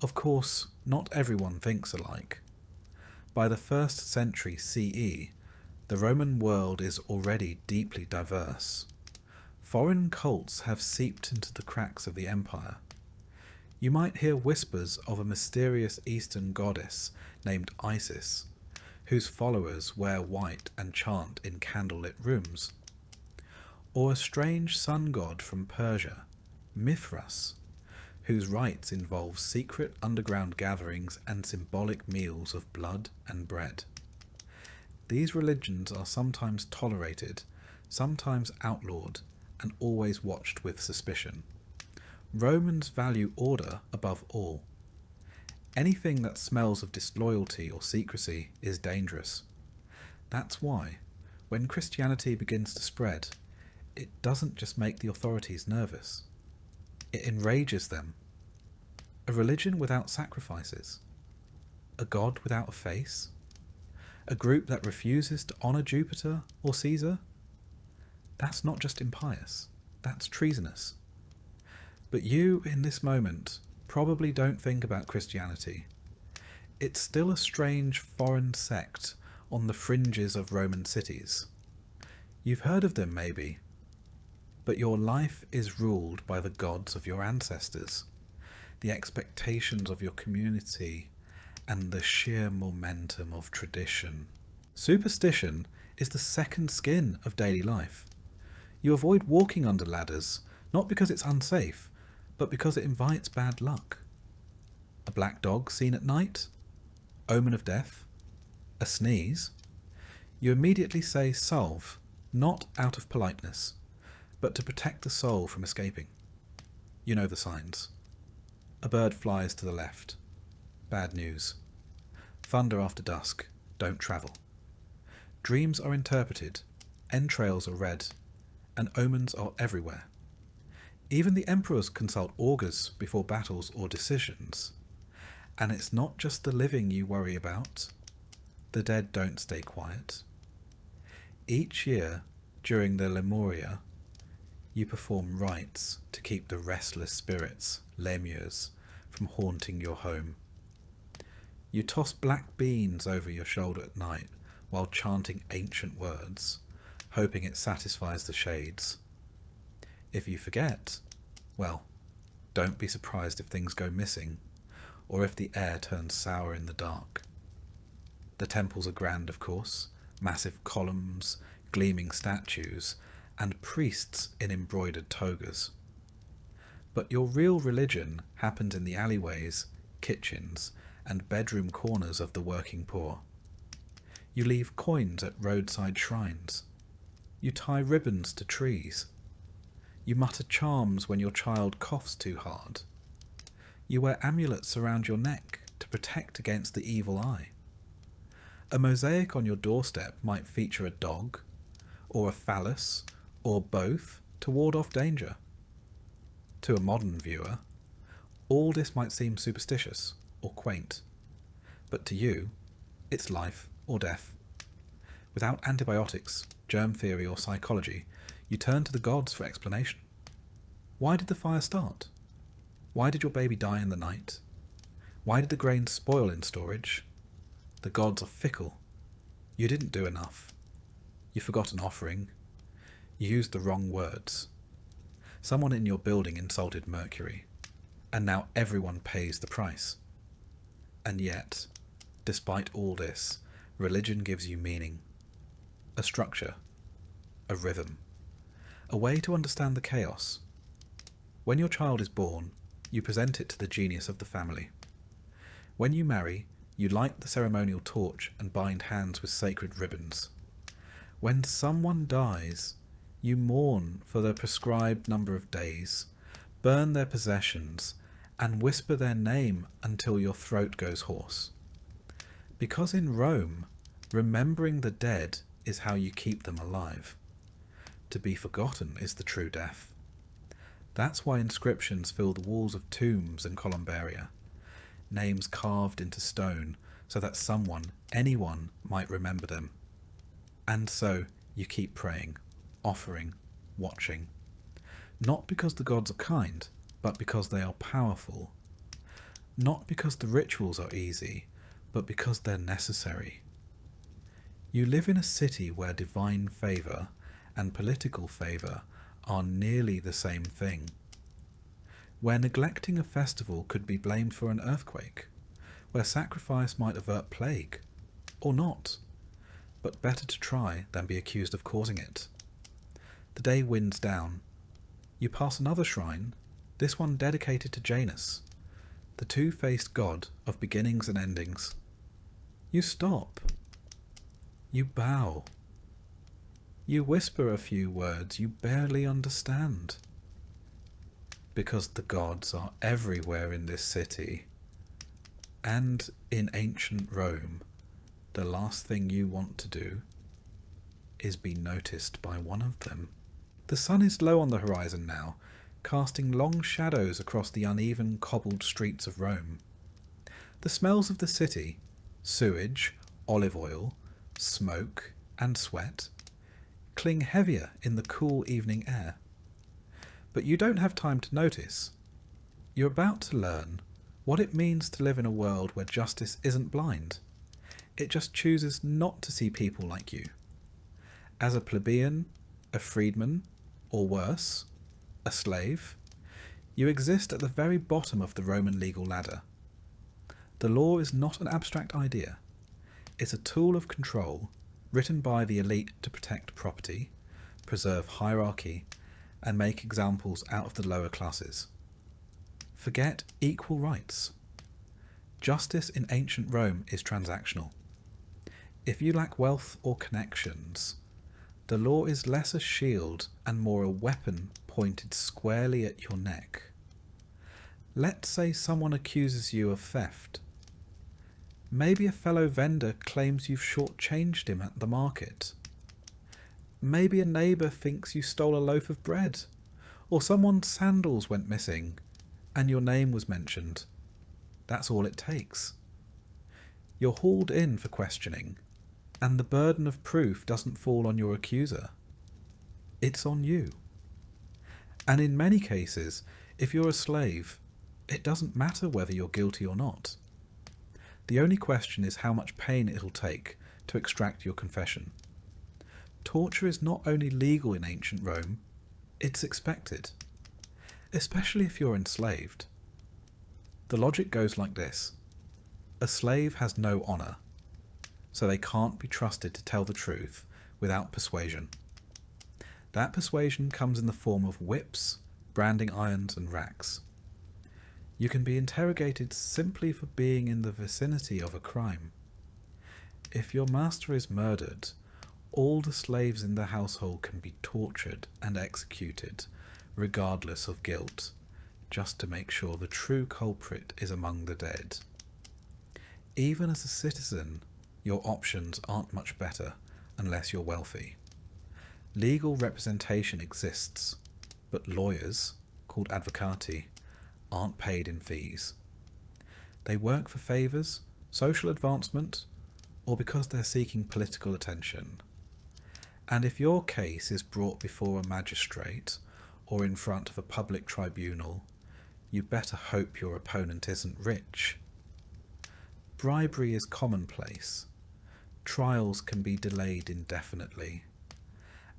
Of course, not everyone thinks alike. By the 1st century CE, the Roman world is already deeply diverse. foreign cults have seeped into the cracks of the empire. You might hear whispers of a mysterious Eastern goddess named Isis, whose followers wear white and chant in candlelit rooms. Or a strange sun god from Persia, Mithras, whose rites involve secret underground gatherings and symbolic meals of blood and bread. These religions are sometimes tolerated, sometimes outlawed, and always watched with suspicion. Romans value order above all. Anything that smells of disloyalty or secrecy is dangerous. That's why, when Christianity begins to spread, it doesn't just make the authorities nervous. It enrages them. A religion without sacrifices? A god without a face? A group that refuses to honour Jupiter or Caesar? That's not just impious, that's treasonous. But you, in this moment, probably don't think about Christianity. It's still a strange foreign sect on the fringes of Roman cities. You've heard of them, maybe, but your life is ruled by the gods of your ancestors, the expectations of your community, and the sheer momentum of tradition. Superstition is the second skin of daily life. You avoid walking under ladders, not because it's unsafe, but because it invites bad luck. A black dog seen at night? Omen of death? A sneeze? You immediately say salve, not out of politeness, but to protect the soul from escaping. You know the signs. A bird flies to the left. Bad news. Thunder after dusk. Don't travel. Dreams are interpreted, entrails are read, and omens are everywhere. Even the emperors consult augurs before battles or decisions. And it's not just the living you worry about. The dead don't stay quiet. Each year, during the Lemuria, you perform rites to keep the restless spirits, lemures, from haunting your home. You toss black beans over your shoulder at night while chanting ancient words, hoping it satisfies the shades. If you forget, well, don't be surprised if things go missing, or if the air turns sour in the dark. The temples are grand, of course, massive columns, gleaming statues, and priests in embroidered togas. But your real religion happens in the alleyways, kitchens, and bedroom corners of the working poor. You leave coins at roadside shrines. You tie ribbons to trees. You mutter charms when your child coughs too hard. You wear amulets around your neck to protect against the evil eye. A mosaic on your doorstep might feature a dog, or a phallus, or both to ward off danger. To a modern viewer, all this might seem superstitious or quaint, but to you, it's life or death. Without antibiotics, germ theory, or psychology, you turn to the gods for explanation. Why did the fire start? Why did your baby die in the night? Why did the grain spoil in storage? The gods are fickle. You didn't do enough. You forgot an offering. You used the wrong words. Someone in your building insulted Mercury, and now everyone pays the price. And yet, despite all this, religion gives you meaning. A structure. A rhythm. A way to understand the chaos. When your child is born, you present it to the genius of the family. When you marry, you light the ceremonial torch and bind hands with sacred ribbons. When someone dies, you mourn for the prescribed number of days, burn their possessions, and whisper their name until your throat goes hoarse. Because in Rome, remembering the dead is how you keep them alive. To be forgotten is the true death. That's why inscriptions fill the walls of tombs and columbaria, names carved into stone so that someone, anyone, might remember them. And so you keep praying, offering, watching. Not because the gods are kind, but because they are powerful. Not because the rituals are easy, but because they're necessary. You live in a city where divine favour and political favour are nearly the same thing. Where neglecting a festival could be blamed for an earthquake, where sacrifice might avert plague, or not, but better to try than be accused of causing it. The day winds down. You pass another shrine, this one dedicated to Janus, the two-faced god of beginnings and endings. You stop. You bow. You whisper a few words you barely understand. Because the gods are everywhere in this city, and in ancient Rome, the last thing you want to do is be noticed by one of them. The sun is low on the horizon now, casting long shadows across the uneven cobbled streets of Rome. The smells of the city, sewage, olive oil, smoke, and sweat, cling heavier in the cool evening air. But you don't have time to notice. You're about to learn what it means to live in a world where justice isn't blind. It just chooses not to see people like you. As a plebeian, a freedman, or worse, a slave, you exist at the very bottom of the Roman legal ladder. The law is not an abstract idea. It's a tool of control written by the elite to protect property, preserve hierarchy, and make examples out of the lower classes. Forget equal rights. Justice in ancient Rome is transactional. If you lack wealth or connections, the law is less a shield and more a weapon pointed squarely at your neck. Let's say someone accuses you of theft. Maybe a fellow vendor claims you've shortchanged him at the market. Maybe a neighbour thinks you stole a loaf of bread, or someone's sandals went missing and your name was mentioned. That's all it takes. You're hauled in for questioning, and the burden of proof doesn't fall on your accuser. It's on you. And in many cases, if you're a slave, it doesn't matter whether you're guilty or not. The only question is how much pain it'll take to extract your confession. Torture is not only legal in ancient Rome, it's expected, especially if you're enslaved. The logic goes like this. A slave has no honour, so they can't be trusted to tell the truth without persuasion. That persuasion comes in the form of whips, branding irons, and racks. You can be interrogated simply for being in the vicinity of a crime. If your master is murdered, all the slaves in the household can be tortured and executed, regardless of guilt, just to make sure the true culprit is among the dead. Even as a citizen, your options aren't much better unless you're wealthy. Legal representation exists, but lawyers, called advocati, aren't paid in fees. They work for favours, social advancement, or because they're seeking political attention. And if your case is brought before a magistrate or in front of a public tribunal, you better hope your opponent isn't rich. Bribery is commonplace. Trials can be delayed indefinitely.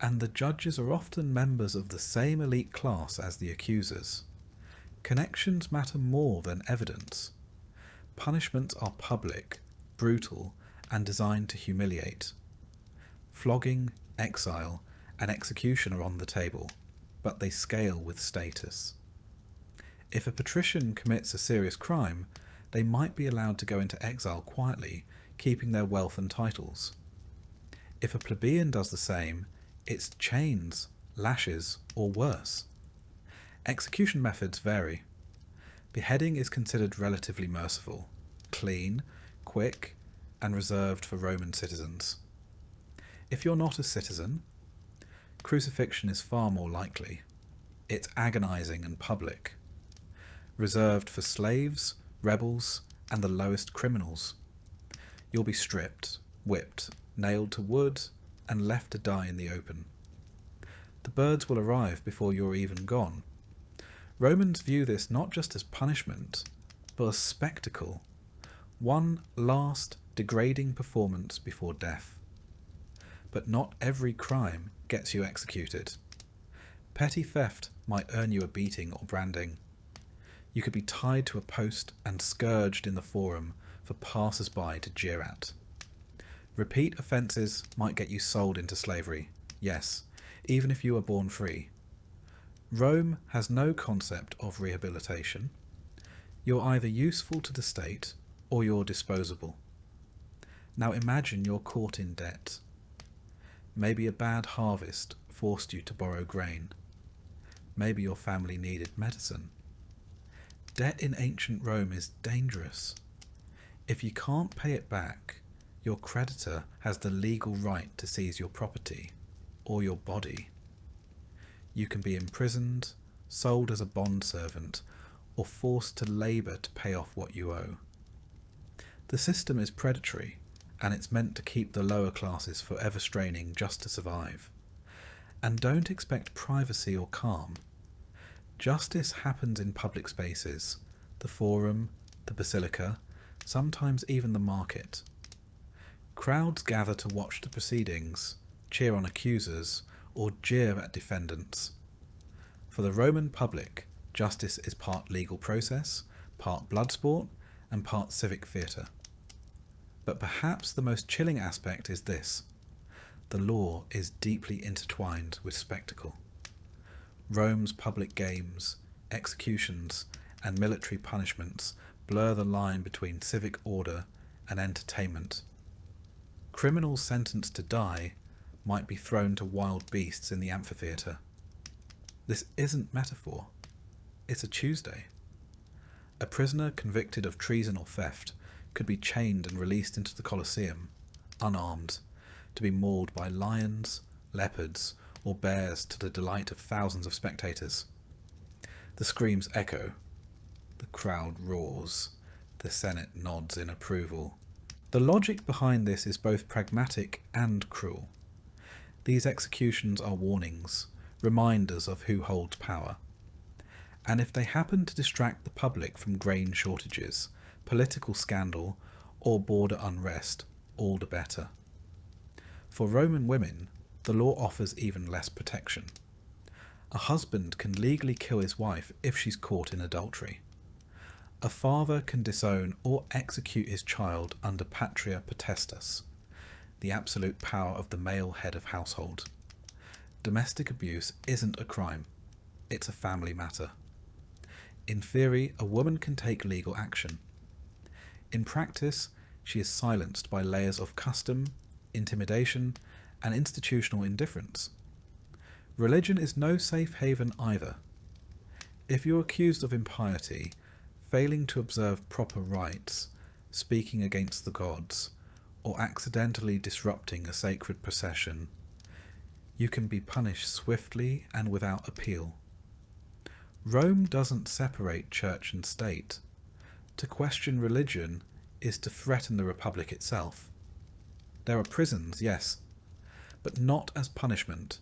And the judges are often members of the same elite class as the accusers. Connections matter more than evidence. Punishments are public, brutal, and designed to humiliate. Flogging, exile, and execution are on the table, but they scale with status. If a patrician commits a serious crime, they might be allowed to go into exile quietly, keeping their wealth and titles. If a plebeian does the same, it's chains, lashes, or worse. Execution methods vary. Beheading is considered relatively merciful, clean, quick, and reserved for Roman citizens. If you're not a citizen, crucifixion is far more likely. It's agonizing and public, reserved for slaves, rebels, and the lowest criminals. You'll be stripped, whipped, nailed to wood, and left to die in the open. The birds will arrive before you're even gone. Romans view this not just as punishment, but as spectacle, one last degrading performance before death. But not every crime gets you executed. Petty theft might earn you a beating or branding. You could be tied to a post and scourged in the forum for passers-by to jeer at. Repeat offences might get you sold into slavery, yes, even if you were born free. Rome has no concept of rehabilitation. You're either useful to the state or you're disposable. Now imagine you're caught in debt. Maybe a bad harvest forced you to borrow grain. Maybe your family needed medicine. Debt in ancient Rome is dangerous. If you can't pay it back, your creditor has the legal right to seize your property or your body. You can be imprisoned, sold as a bondservant, or forced to labour to pay off what you owe. The system is predatory, and it's meant to keep the lower classes forever straining just to survive. And don't expect privacy or calm. Justice happens in public spaces, the forum, the basilica, sometimes even the market. Crowds gather to watch the proceedings, cheer on accusers, or jeer at defendants. For the Roman public, justice is part legal process, part blood sport, and part civic theatre. But perhaps the most chilling aspect is this: the law is deeply intertwined with spectacle. Rome's public games, executions, and military punishments blur the line between civic order and entertainment. Criminals sentenced to die might be thrown to wild beasts in the amphitheatre. This isn't metaphor. It's a Tuesday. A prisoner convicted of treason or theft could be chained and released into the Colosseum, unarmed, to be mauled by lions, leopards, or bears to the delight of thousands of spectators. The screams echo. The crowd roars. The Senate nods in approval. The logic behind this is both pragmatic and cruel. These executions are warnings, reminders of who holds power. And if they happen to distract the public from grain shortages, political scandal, or border unrest, all the better. For Roman women, the law offers even less protection. A husband can legally kill his wife if she's caught in adultery. A father can disown or execute his child under patria potestas, the absolute power of the male head of household. Domestic abuse isn't a crime, it's a family matter. In theory, a woman can take legal action. In practice, she is silenced by layers of custom, intimidation, and institutional indifference. Religion is no safe haven either. If you're accused of impiety, failing to observe proper rites, speaking against the gods, or accidentally disrupting a sacred procession, you can be punished swiftly and without appeal. Rome doesn't separate church and state. To question religion is to threaten the republic itself. There are prisons, yes, but not as punishment.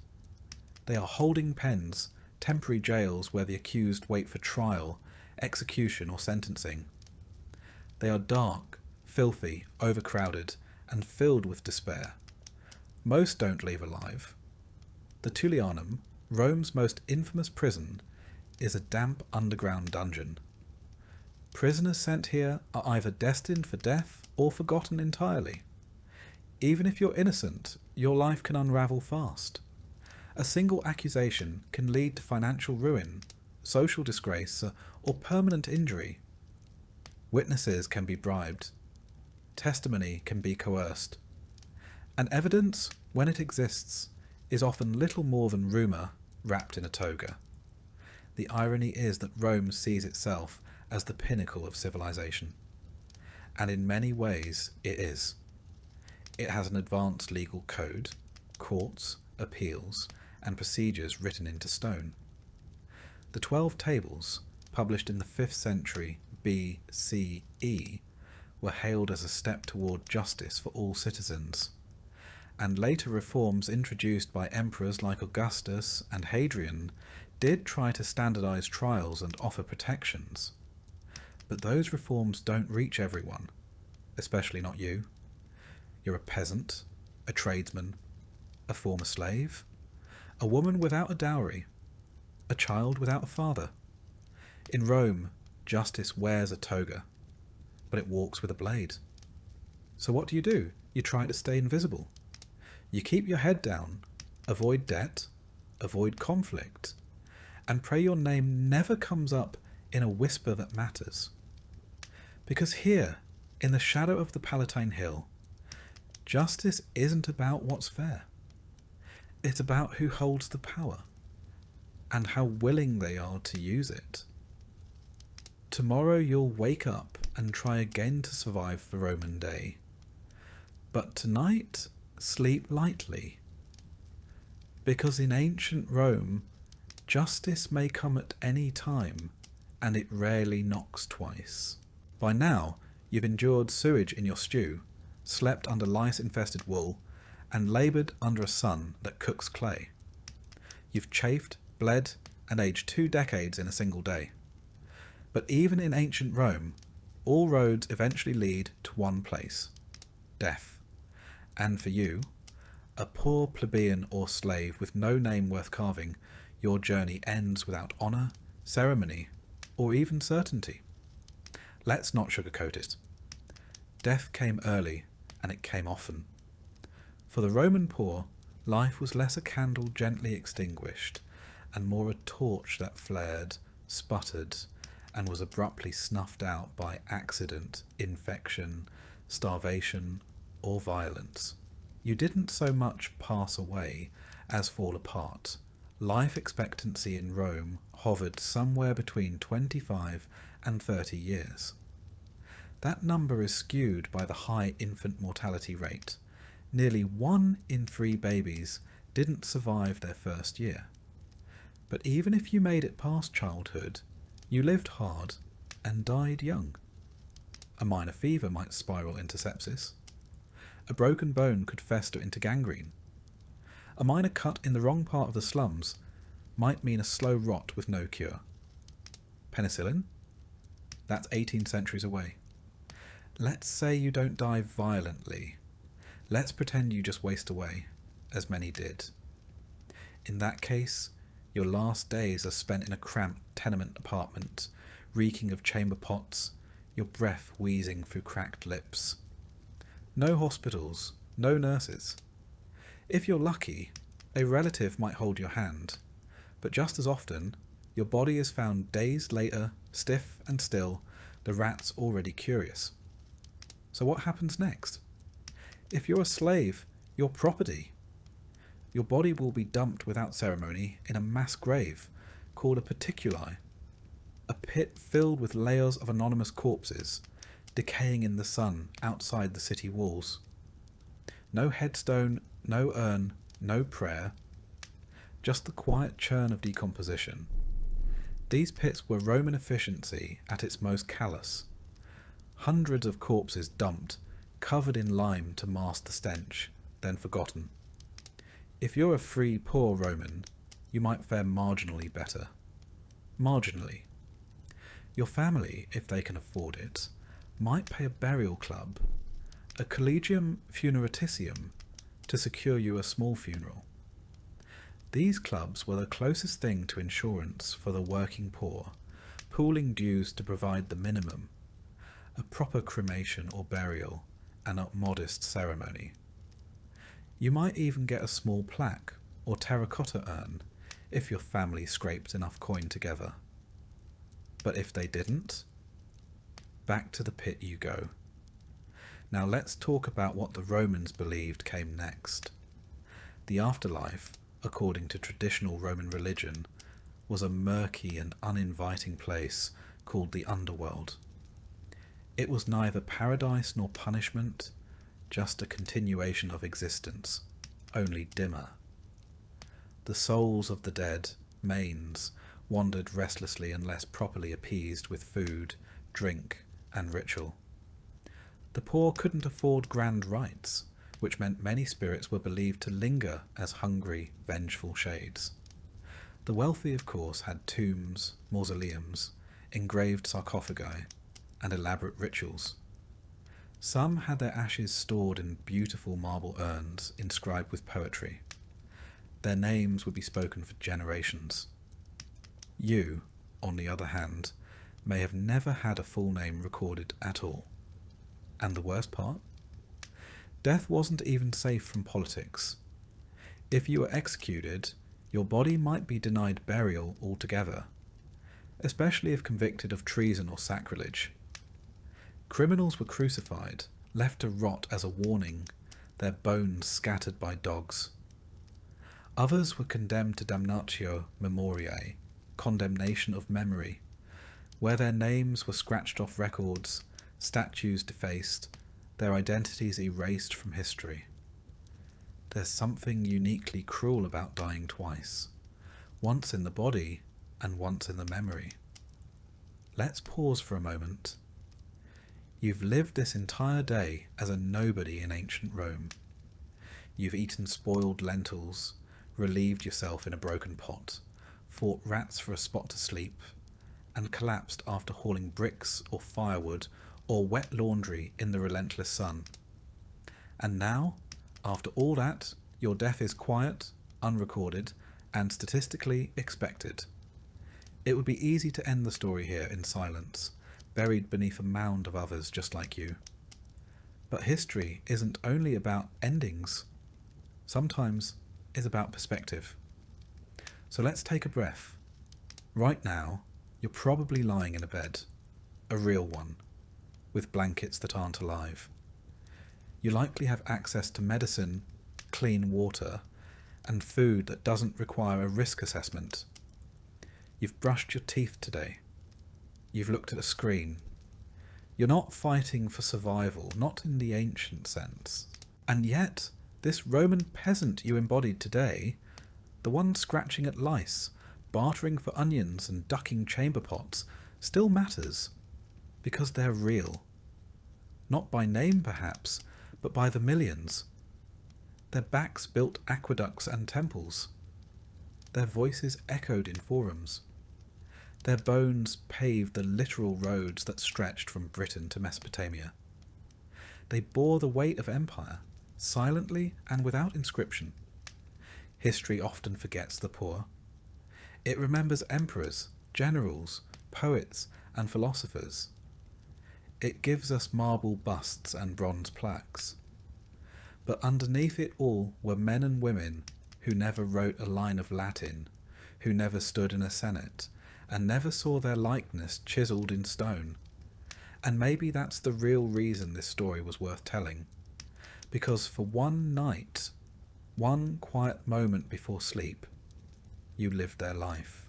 They are holding pens, temporary jails where the accused wait for trial, execution, or sentencing. They are dark, filthy, overcrowded, and filled with despair. Most don't leave alive. The Tullianum, Rome's most infamous prison, is a damp underground dungeon. Prisoners sent here are either destined for death or forgotten entirely. Even if you're innocent, your life can unravel fast. A single accusation can lead to financial ruin, social disgrace, or permanent injury. Witnesses can be bribed. Testimony can be coerced. And evidence, when it exists, is often little more than rumour wrapped in a toga. The irony is that Rome sees itself as the pinnacle of civilization. And in many ways it is. It has an advanced legal code, courts, appeals, and procedures written into stone. The 12 tables, published in the 5th century BCE, were hailed as a step toward justice for all citizens, and later reforms introduced by emperors like Augustus and Hadrian did try to standardize trials and offer protections. But those reforms don't reach everyone, especially not you. You're a peasant, a tradesman, a former slave, a woman without a dowry, a child without a father. In Rome, justice wears a toga, but it walks with a blade. So what do? You try to stay invisible. You keep your head down, avoid debt, avoid conflict, and pray your name never comes up in a whisper that matters. Because here, in the shadow of the Palatine Hill, justice isn't about what's fair. It's about who holds the power, and how willing they are to use it. Tomorrow you'll wake up and try again to survive the Roman day. But tonight, sleep lightly. Because in ancient Rome, justice may come at any time, and it rarely knocks twice. By now, you've endured sewage in your stew, slept under lice-infested wool, and laboured under a sun that cooks clay. You've chafed, bled, and aged 2 decades in a single day. But even in ancient Rome, all roads eventually lead to one place: death. And for you, a poor plebeian or slave with no name worth carving, your journey ends without honour, ceremony, or even certainty. Let's not sugarcoat it. Death came early, and it came often. For the Roman poor, life was less a candle gently extinguished, and more a torch that flared, sputtered, and was abruptly snuffed out by accident, infection, starvation, or violence. You didn't so much pass away as fall apart. Life expectancy in Rome hovered somewhere between 25 and 30 years. That number is skewed by the high infant mortality rate. Nearly 1 in 3 babies didn't survive their first year. But even if you made it past childhood, you lived hard and died young. A minor fever might spiral into sepsis. A broken bone could fester into gangrene. A minor cut in the wrong part of the slums might mean a slow rot with no cure. Penicillin? That's 18 centuries away. Let's say you don't die violently. Let's pretend you just waste away, as many did. In that case, your last days are spent in a cramped tenement apartment, reeking of chamber pots, your breath wheezing through cracked lips. No hospitals, no nurses. If you're lucky, a relative might hold your hand, but just as often, your body is found days later, stiff and still, the rats already curious. So what happens next? If you're a slave, you're property. Your body will be dumped without ceremony in a mass grave called a paticuli, a pit filled with layers of anonymous corpses, decaying in the sun outside the city walls. No headstone, no urn, no prayer, just the quiet churn of decomposition. These pits were Roman efficiency at its most callous. Hundreds of corpses dumped, covered in lime to mask the stench, then forgotten. If you're a free, poor Roman, you might fare marginally better. Marginally. Your family, if they can afford it, might pay a burial club, a collegium funeraticium, to secure you a small funeral. These clubs were the closest thing to insurance for the working poor, pooling dues to provide the minimum, a proper cremation or burial, and a modest ceremony. You might even get a small plaque or terracotta urn if your family scraped enough coin together. But if they didn't, back to the pit you go. Now let's talk about what the Romans believed came next. The afterlife, according to traditional Roman religion, was a murky and uninviting place called the underworld. It was neither paradise nor punishment, just a continuation of existence, only dimmer. The souls of the dead, maids, wandered restlessly unless properly appeased with food, drink, and ritual. The poor couldn't afford grand rites, which meant many spirits were believed to linger as hungry, vengeful shades. The wealthy, of course, had tombs, mausoleums, engraved sarcophagi, and elaborate rituals. Some had their ashes stored in beautiful marble urns inscribed with poetry. Their names would be spoken for generations. You, on the other hand, may have never had a full name recorded at all. And the worst part? Death wasn't even safe from politics. If you were executed, your body might be denied burial altogether, especially if convicted of treason or sacrilege. Criminals were crucified, left to rot as a warning, their bones scattered by dogs. Others were condemned to damnatio memoriae, condemnation of memory, where their names were scratched off records, statues defaced, their identities erased from history. There's something uniquely cruel about dying twice, once in the body and once in the memory. Let's pause for a moment. You've lived this entire day as a nobody in ancient Rome. You've eaten spoiled lentils, relieved yourself in a broken pot, fought rats for a spot to sleep, and collapsed after hauling bricks or firewood or wet laundry in the relentless sun. And now, after all that, your death is quiet, unrecorded, and statistically expected. It would be easy to end the story here in silence, buried beneath a mound of others just like you. But history isn't only about endings. Sometimes it's about perspective. So let's take a breath. Right now, you're probably lying in a bed, a real one, with blankets that aren't alive. You likely have access to medicine, clean water, and food that doesn't require a risk assessment. You've brushed your teeth today. You've looked at a screen. You're not fighting for survival, not in the ancient sense. And yet, this Roman peasant you embodied today, the one scratching at lice, bartering for onions and ducking chamber pots, still matters, because they're real. Not by name, perhaps, but by the millions. Their backs built aqueducts and temples. Their voices echoed in forums. Their bones paved the literal roads that stretched from Britain to Mesopotamia. They bore the weight of empire, silently and without inscription. History often forgets the poor. It remembers emperors, generals, poets, and philosophers. It gives us marble busts and bronze plaques. But underneath it all were men and women who never wrote a line of Latin, who never stood in a senate, and never saw their likeness chiselled in stone. And maybe that's the real reason this story was worth telling. Because for one night, one quiet moment before sleep, you lived their life.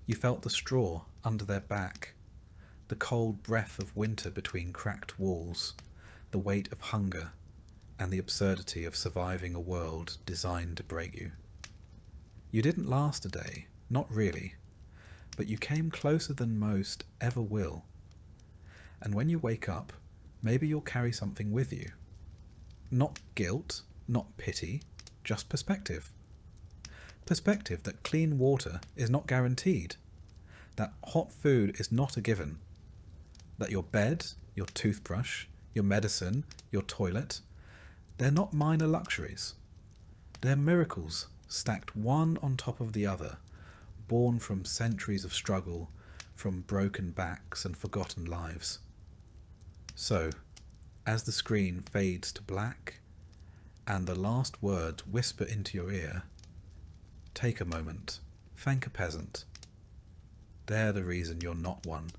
You felt the straw under their back, the cold breath of winter between cracked walls, the weight of hunger, and the absurdity of surviving a world designed to break you. You didn't last a day, not really, but you came closer than most ever will. And when you wake up, maybe you'll carry something with you. Not guilt, not pity, just perspective. Perspective that clean water is not guaranteed, that hot food is not a given, that your bed, your toothbrush, your medicine, your toilet, they're not minor luxuries. They're miracles stacked one on top of the other, born from centuries of struggle, from broken backs and forgotten lives. So, as the screen fades to black, and the last words whisper into your ear, take a moment, thank a peasant. They're the reason you're not one.